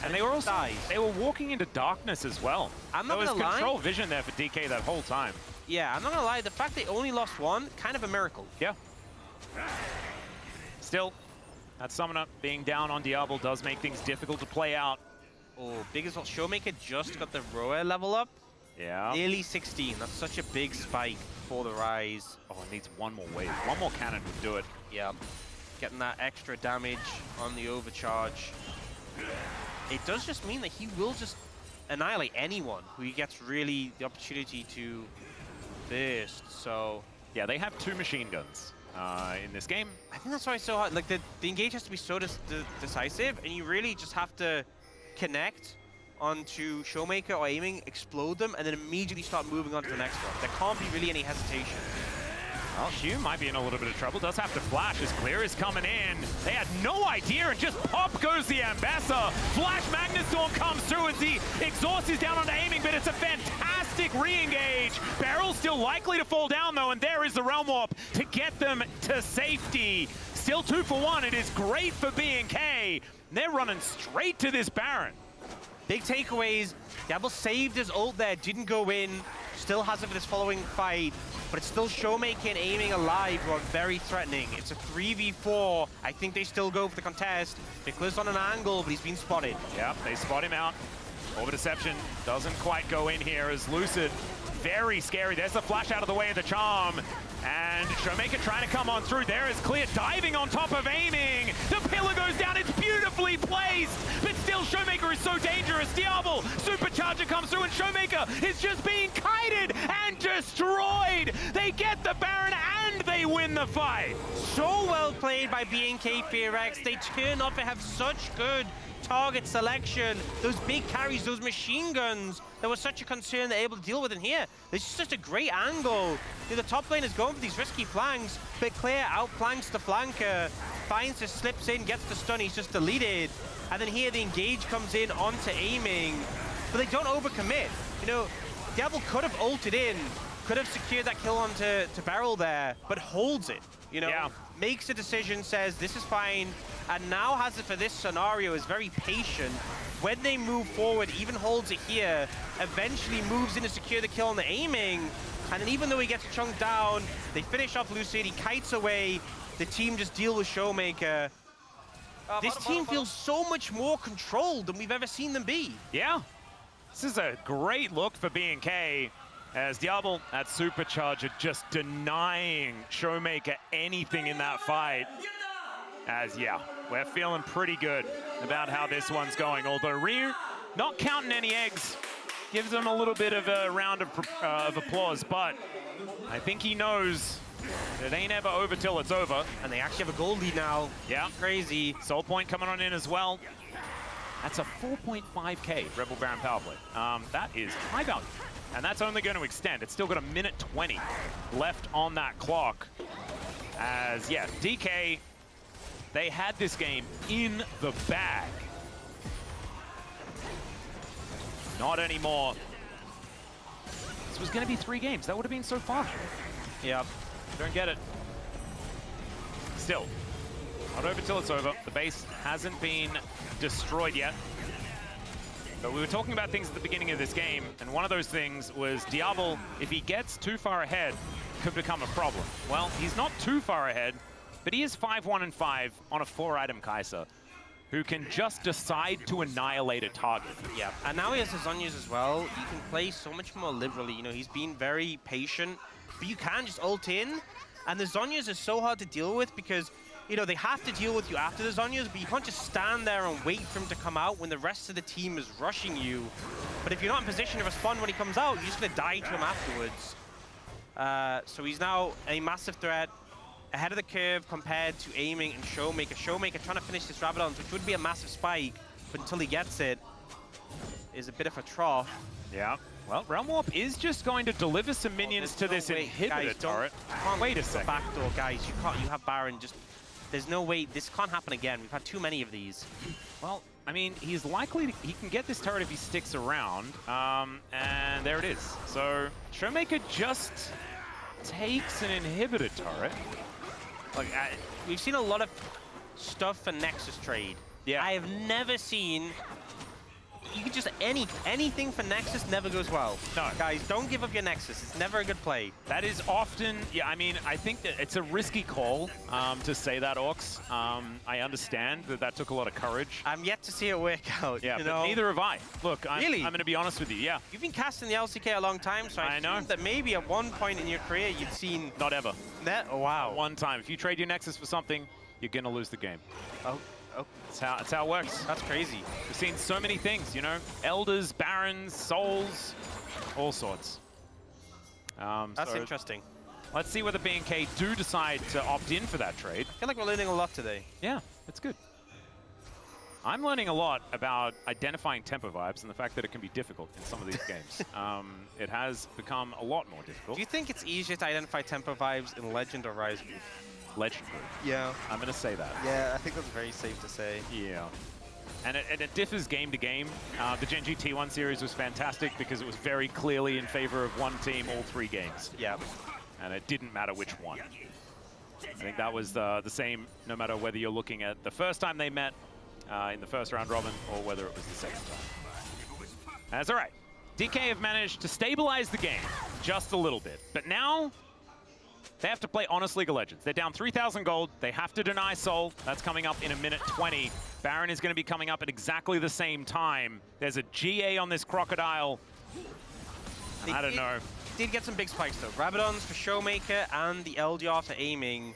And they were also they were walking into darkness as well. I'm not there was gonna lie. control vision there for DK that whole time. Yeah, I'm not gonna lie, the fact they only lost one, kind of a miracle. Yeah. Still, that summoner being down on Diablo does make things difficult to play out. Oh, big as well. Showmaker just got the Roa level up. Yeah. Nearly 16. That's such a big spike for the Rise. Oh, it needs one more wave. One more cannon would do it. Yeah. Getting that extra damage on the overcharge. It does just mean that he will just annihilate anyone who gets really the opportunity to burst. So yeah, they have 2 machine guns in this game. I think that's why it's so hard. Like the engage has to be so decisive, and you really just have to connect onto Showmaker or aiming, explode them, and then immediately start moving on to the next one. There can't be really any hesitation. Well, Hugh might be in a little bit of trouble. Does have to flash as Clear is coming in. They had no idea, and just pop goes the Ambassador. Flash Magnustorm comes through as the exhaust is down onto aiming, but it's a fantastic re-engage. Beryl's still likely to fall down, though, and there is the Realm Warp to get them to safety. Still 2 for 1. It is great for B&K. They're running straight to this Baron. Big takeaways. Diablo saved his ult there, didn't go in. Still has it for this following fight, but it's still Showmaker and aiming alive who are very threatening. It's a 3v4. I think they still go for the contest. Vickler's on an angle, but he's been spotted. Yep, they spot him out. Over Deception doesn't quite go in here as Lucid. Very scary. There's the flash out of the way of the charm. And Showmaker trying to come on through. There is Clear diving on top of aiming. The pillar goes down. It's beautifully placed. But still, Showmaker is so dangerous. Diablo, Supercharger comes through, and Showmaker is just being kited and destroyed. They get the Baron and they win the fight. So well played by BNK Fearx. They turn up and have such good target selection. Those big carries, those machine guns, that was such a concern they're able to deal with in here. This is just a great angle. The top lane is going for these risky flanks, but Clear outflanks the flanker, finds the slips in, gets the stun, he's just deleted. And then here the engage comes in onto aiming, but they don't overcommit. You know, Diablo could have ulted in, could have secured that kill onto Beryl there, but holds it. You know, makes a decision, says this is fine, and now has it for this scenario, is very patient. When they move forward, even holds it here, eventually moves in to secure the kill on the aiming. And then even though he gets chunked down, they finish off Lucid, he kites away, the team just deal with Showmaker. This team feels so much more controlled than we've ever seen them be. Yeah. This is a great look for B&K as Diablo at Supercharger just denying Showmaker anything in that fight. As, yeah, we're feeling pretty good about how this one's going. Although Ryu, not counting any eggs, gives him a little bit of a round of applause, but I think he knows it ain't ever over till it's over. And they actually have a gold lead now. Yeah. Crazy. Soul Point coming on in as well. That's a 4.5K Rebel Baron power play. That is high value. And that's only going to extend. It's still got a minute 20 left on that clock. As, yeah, DK, they had this game in the bag. Not anymore. This was going to be 3 games. That would have been so fun. Yeah. Don't get it. Still, not over till it's over. The base hasn't been destroyed yet. But we were talking about things at the beginning of this game, and one of those things was Diablo, if he gets too far ahead, could become a problem. Well, he's not too far ahead, but he is 5-1-5 on a 4-item Kai'Sa, who can just decide to annihilate a target. Yeah, and now he has his Zhonyas as well. You can play so much more liberally. You know, he's been very patient, but you can just ult in, and the Zhonyas are so hard to deal with because, you know, they have to deal with you after the Zhonyas, but you can't just stand there and wait for him to come out when the rest of the team is rushing you. But if you're not in position to respond when he comes out, you're just going to die to him afterwards. So he's now a massive threat, ahead of the curve compared to aiming and Showmaker. Showmaker trying to finish this Rabadons, which would be a massive spike, but until he gets it, is a bit of a trough. Yeah. Well, Realm Warp is just going to deliver some minions to this inhibitor turret. Wait a second. Backdoor, guys. You can't. You have Baron. Just there's no way this can't happen again. We've had too many of these. Well, I mean, he's likely he can get this turret if he sticks around. And there it is. So Showmaker just takes an inhibitor turret. Like we've seen a lot of stuff for Nexus trade. Yeah. I have never seen. You could just anything for Nexus never goes well. No. Guys, don't give up your Nexus. It's never a good play. That is often, yeah, I mean, I think that it's a risky call to say that, Orcs. I understand that that took a lot of courage. I'm yet to see it work out. Yeah, you but know? neither have I. Look, I'm Really? going to be honest with you, yeah. You've been casting the LCK a long time, so I know assume that maybe at one point in your career you'd seen Not ever. that. Oh, wow. One time. If you trade your Nexus for something, you're going to lose the game. Oh. That's how it works. That's crazy. We've seen so many things, you know, Elders, Barons, Souls, all sorts. That's so interesting. Let's see whether B&K do decide to opt in for that trade. I feel like we're learning a lot today. Yeah, that's good. I'm learning a lot about identifying tempo vibes and the fact that it can be difficult in some of these games. It has become a lot more difficult. Do you think it's easier to identify tempo vibes in Legend or Rise Group? Legendary. Yeah. I'm going to say that. Yeah, I think that's very safe to say. Yeah. And it differs game to game. The Gen G T1 series was fantastic because it was very clearly in favor of one team all 3 games. Yeah. And it didn't matter which one. I think that was the same no matter whether you're looking at the first time they met in the first round robin or whether it was the second time. That's all right. DK have managed to stabilize the game just a little bit. But now they have to play honest League of Legends. They're down 3,000 gold. They have to deny Soul. That's coming up in a minute 20. Baron is going to be coming up at exactly the same time. There's a GA on this Crocodile. I don't know. Did get some big spikes though. Rabadons for Showmaker and the LDR for aiming.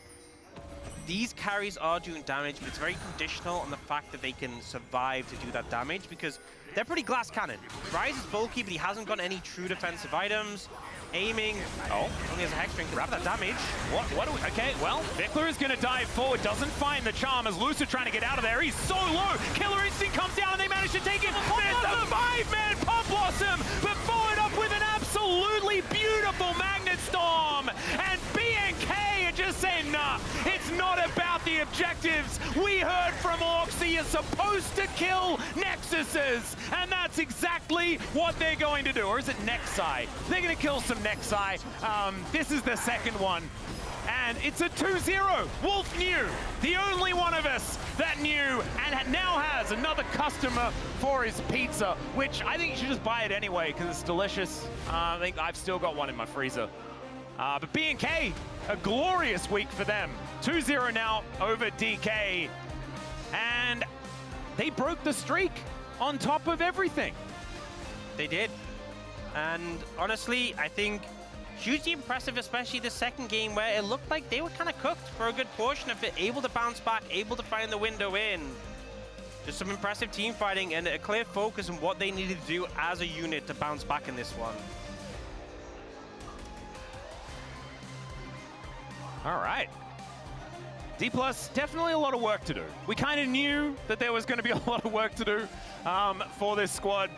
These carries are doing damage, but it's very conditional on the fact that they can survive to do that damage because they're pretty glass cannon. Rise is bulky, but he hasn't got any true defensive items. Aiming. Oh, only has a Hex String to grab that damage. What do we, okay, well, Vickler is going to dive forward, doesn't find the charm as Lucid trying to get out of there. He's so low. Killer Instinct comes down and they manage to take it. There's the 5-man Pop Blossom, but followed up with an absolutely beautiful Magnet Storm. And B&K are just saying, nah, it's not about the objectives. We heard from Orcs you're supposed to kill Nexuses, and that's exactly what they're going to do. Or is it Nexi? They're going to kill some Nexi. This is the second one. And it's a 2-0. Wolf knew, the only one of us that knew, and now has another customer for his pizza, which I think you should just buy it anyway, because it's delicious. I think I've still got one in my freezer. But B&K, a glorious week for them. 2-0 now over DK. And they broke the streak on top of everything. They did. And honestly, I think hugely impressive, especially the second game where it looked like they were kind of cooked for a good portion of it, able to bounce back, able to find the window in. Just some impressive team fighting and a clear focus on what they needed to do as a unit to bounce back in this one. All right. D+, definitely a lot of work to do. We kind of knew that there was going to be a lot of work to do for this squad,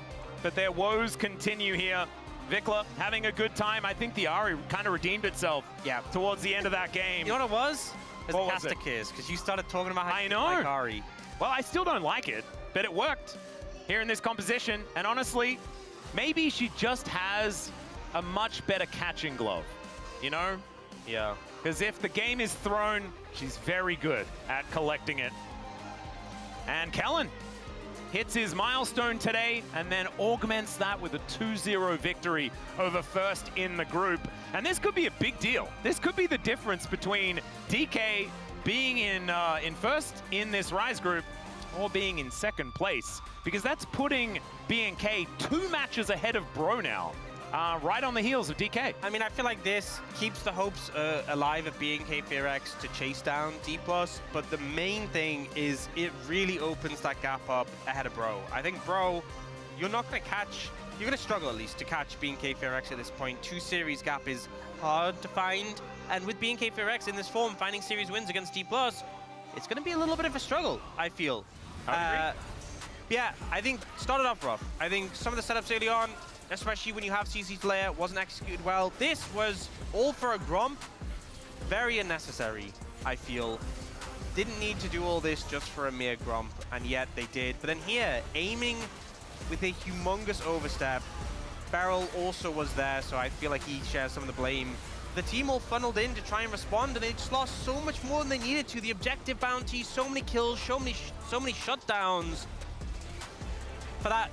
but their woes continue here. Vikla having a good time. I think the Ari kind of redeemed itself towards the end of that game. You know what it was? It What was was it? Castakiz, because you started talking about how I you know. like Ari. Well, I still don't like it, but it worked here in this composition. And honestly, maybe she just has a much better catching glove, you know? Yeah. Because if the game is thrown, she's very good at collecting it. And Kellen hits his milestone today and then augments that with a 2-0 victory over first in the group. And this could be a big deal. This could be the difference between DK being in first in this Rise group or being in second place, because that's putting B&K 2 matches ahead of Bro now, right on the heels of DK. I mean, I feel like this keeps the hopes alive of B&K FearX to chase down D+, but the main thing is it really opens that gap up ahead of Bro. I think Bro, you're not going to catch, you're going to struggle at least to catch B&K FearX at this point. 2 series gap is hard to find, and with B&K FearX in this form, finding series wins against D+, it's going to be a little bit of a struggle, I feel. Yeah, I think started off rough. I think some of the setups early on, especially when you have CC's layer, wasn't executed well. This was all for a Gromp. Very unnecessary, I feel. Didn't need to do all this just for a mere Gromp, and yet they did. But then here, aiming with a humongous overstep. Beryl also was there, so I feel like he shares some of the blame. The team all funneled in to try and respond, and they just lost so much more than they needed to. The objective bounty, so many kills, so many shutdowns for that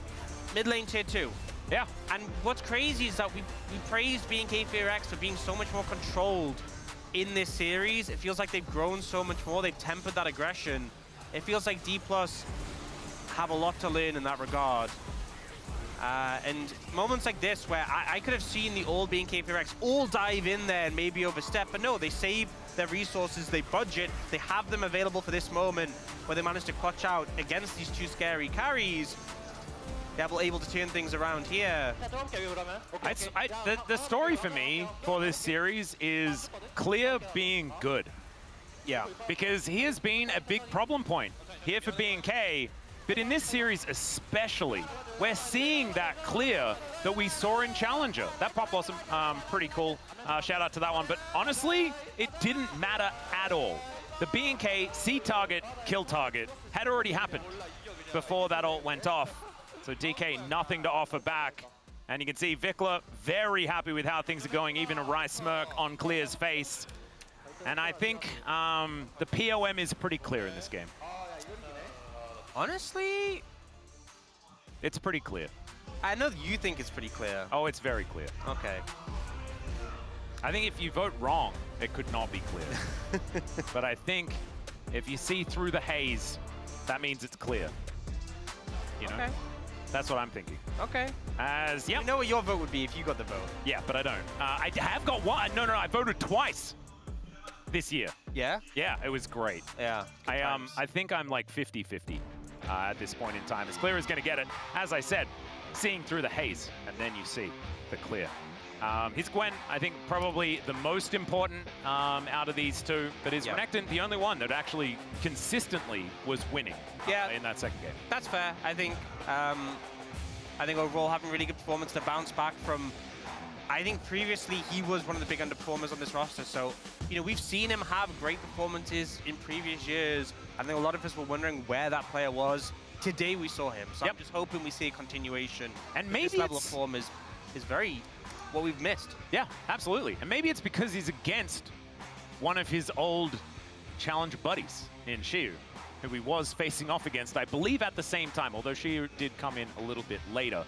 mid lane tier 2. Yeah. And what's crazy is that we praised B&K FearX for being so much more controlled in this series. It feels like they've grown so much more. They've tempered that aggression. It feels like D+ have a lot to learn in that regard. And moments like this where I could have seen the old B&K FearX all dive in there and maybe overstep, but no, they save their resources, they budget, they have them available for this moment where they manage to clutch out against these 2 scary carries. They're able to turn things around here. The story for me for this series is Clear being good. Yeah. Because he has been a big problem point here for B&K, but in this series especially, we're seeing that Clear that we saw in Challenger. That Pop Blossom, pretty cool. Shout out to that one. But honestly, it didn't matter at all. The B&K C target, kill target had already happened before that ult went off. So DK, nothing to offer back. And you can see Vikla very happy with how things are going, even a wry smirk on Clear's face. And I think the POM is pretty clear in this game. Honestly, it's pretty clear. I know you think it's pretty clear. Oh, it's very clear. Okay. I think if you vote wrong, it could not be clear. But I think if you see through the haze, that means it's clear. You know? Okay. That's what I'm thinking. Okay. As, yeah. You know what your vote would be if you got the vote. Yeah, but I don't. I have got one. No, I voted twice this year. Yeah? Yeah, it was great. Yeah. I think I'm like 50-50 at this point in time. As Clear is going to get it, as I said, seeing through the haze, and then you see the Clear. His Gwen, I think, probably the most important out of these 2, but his Renekton, the only one that actually consistently was winning in that second game. That's fair. I think overall having really good performance to bounce back from, I think previously he was one of the big underperformers on this roster. So, you know, we've seen him have great performances in previous years. I think a lot of us were wondering where that player was. Today we saw him. So I'm just hoping we see a continuation. And maybe this level of form is very what we've missed. Yeah, absolutely. And maybe it's because he's against one of his old challenge buddies in Shiu, who he was facing off against, I believe, at the same time, although Shiu did come in a little bit later.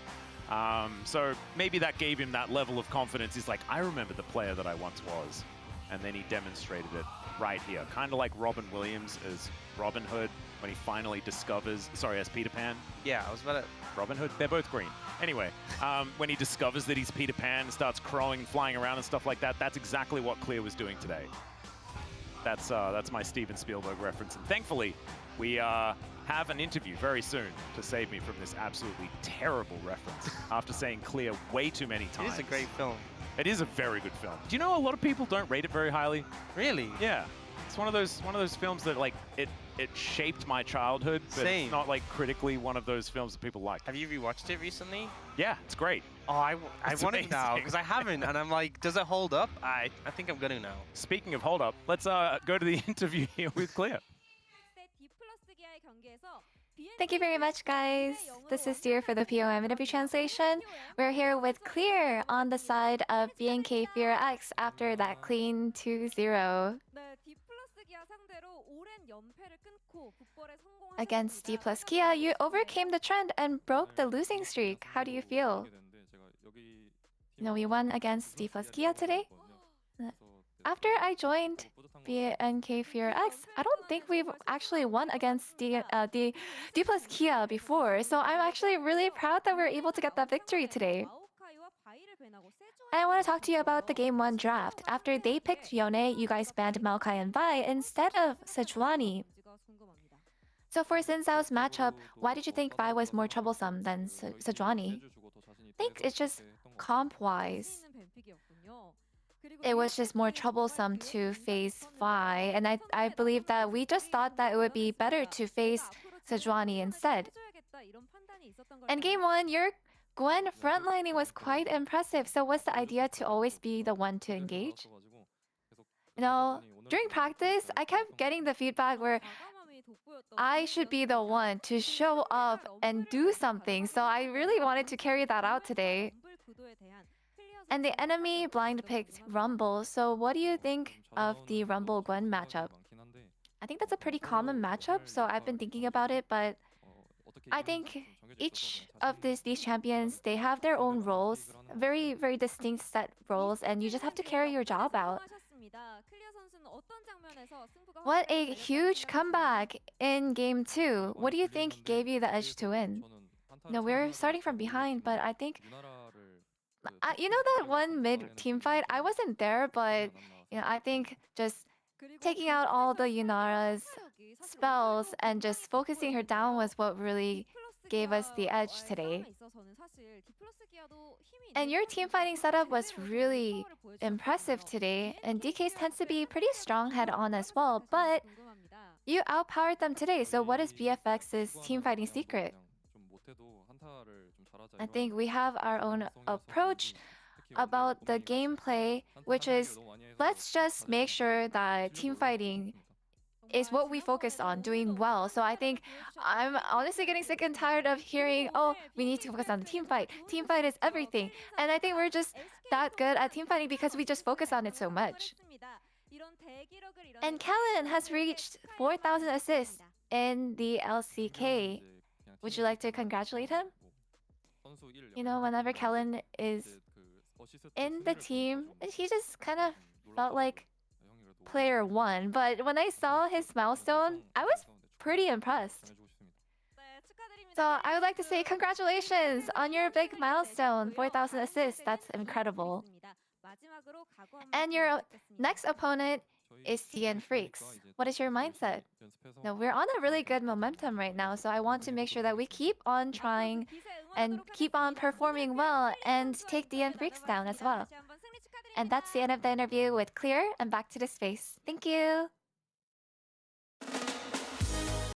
So maybe that gave him that level of confidence. He's like, I remember the player that I once was. And then he demonstrated it right here. Kind of like Robin Williams as Robin Hood when he finally discovers, sorry, as Peter Pan. Yeah, I was about to... Robin Hood, they're both green. Anyway, when he discovers that he's Peter Pan and starts crowing, flying around and stuff like that, that's exactly what Clear was doing today. That's my Steven Spielberg reference. And thankfully, we have an interview very soon to save me from this absolutely terrible reference after saying Clear way too many times. It is a great film. It is a very good film. Do you know a lot of people don't rate it very highly? Really? Yeah. It's one of those films that like it shaped my childhood, but Same. it's not like critically one of those films that people like. Have you rewatched it recently? Yeah, it's great. Oh, I It's want it now amazing. because I haven't, and I'm like, does it hold up? I think I'm gonna now. Speaking of hold up, let's go to the interview here with Clear. Thank you very much, guys. This is Dear for the POM interview translation. We're here with Clear on the side of BNK Fear X after that clean 2-0 against D plus Kia. You overcame the trend and broke the losing streak. How do you feel? We won against D plus Kia today. After I joined BNK Fear X, I don't think we've actually won against D plus Kia before, so I'm actually really proud that we're able to get that victory today. And I want to talk to you about the Game 1 draft. After they picked Yone, you guys banned Maokai and Vi instead of Sejuani. So for Xin Zhao's matchup, why did you think Vi was more troublesome than Sejuani? I think it's just comp-wise. It was just more troublesome to face Vi, and I believe that we just thought that it would be better to face Sejuani instead. And Game 1, your Gwen frontlining was quite impressive, so what's the idea to always be the one to engage? During practice, I kept getting the feedback where I should be the one to show up and do something, so I really wanted to carry that out today. And the enemy blind picked Rumble, so what do you think of the Rumble-Gwen matchup? I think that's a pretty common matchup, so I've been thinking about it, but I think each of these champions, they have their own roles, very, very distinct set roles, and you just have to carry your job out. What a huge comeback in Game 2. What do you think gave you the edge to win? We're starting from behind, but I think... that one mid-team fight? I wasn't there, but I think just taking out all the Yunara's spells and just focusing her down was what really gave us the edge today. And your team fighting setup was really impressive today, and DK's tends to be pretty strong head-on as well, but you outpowered them today, so what is BFX's team fighting secret? I think we have our own approach about the gameplay, which is let's just make sure that team fighting is what we focus on, doing well. So I think I'm honestly getting sick and tired of hearing, oh, we need to focus on the team fight. Team fight is everything. And I think we're just that good at team fighting because we just focus on it so much. And Kellen has reached 4,000 assists in the LCK. Would you like to congratulate him? Whenever Kellen is in the team, he just kind of felt like player one. But when I saw his milestone, I was pretty impressed. So I would like to say congratulations on your big milestone, 4,000 assists. That's incredible. And your next opponent is CN Freaks. What is your mindset? We're on a really good momentum right now, so I want to make sure that we keep on trying and keep on performing well and take DN Freaks down as well. And that's the end of the interview with Clear, and back to the space. Thank you!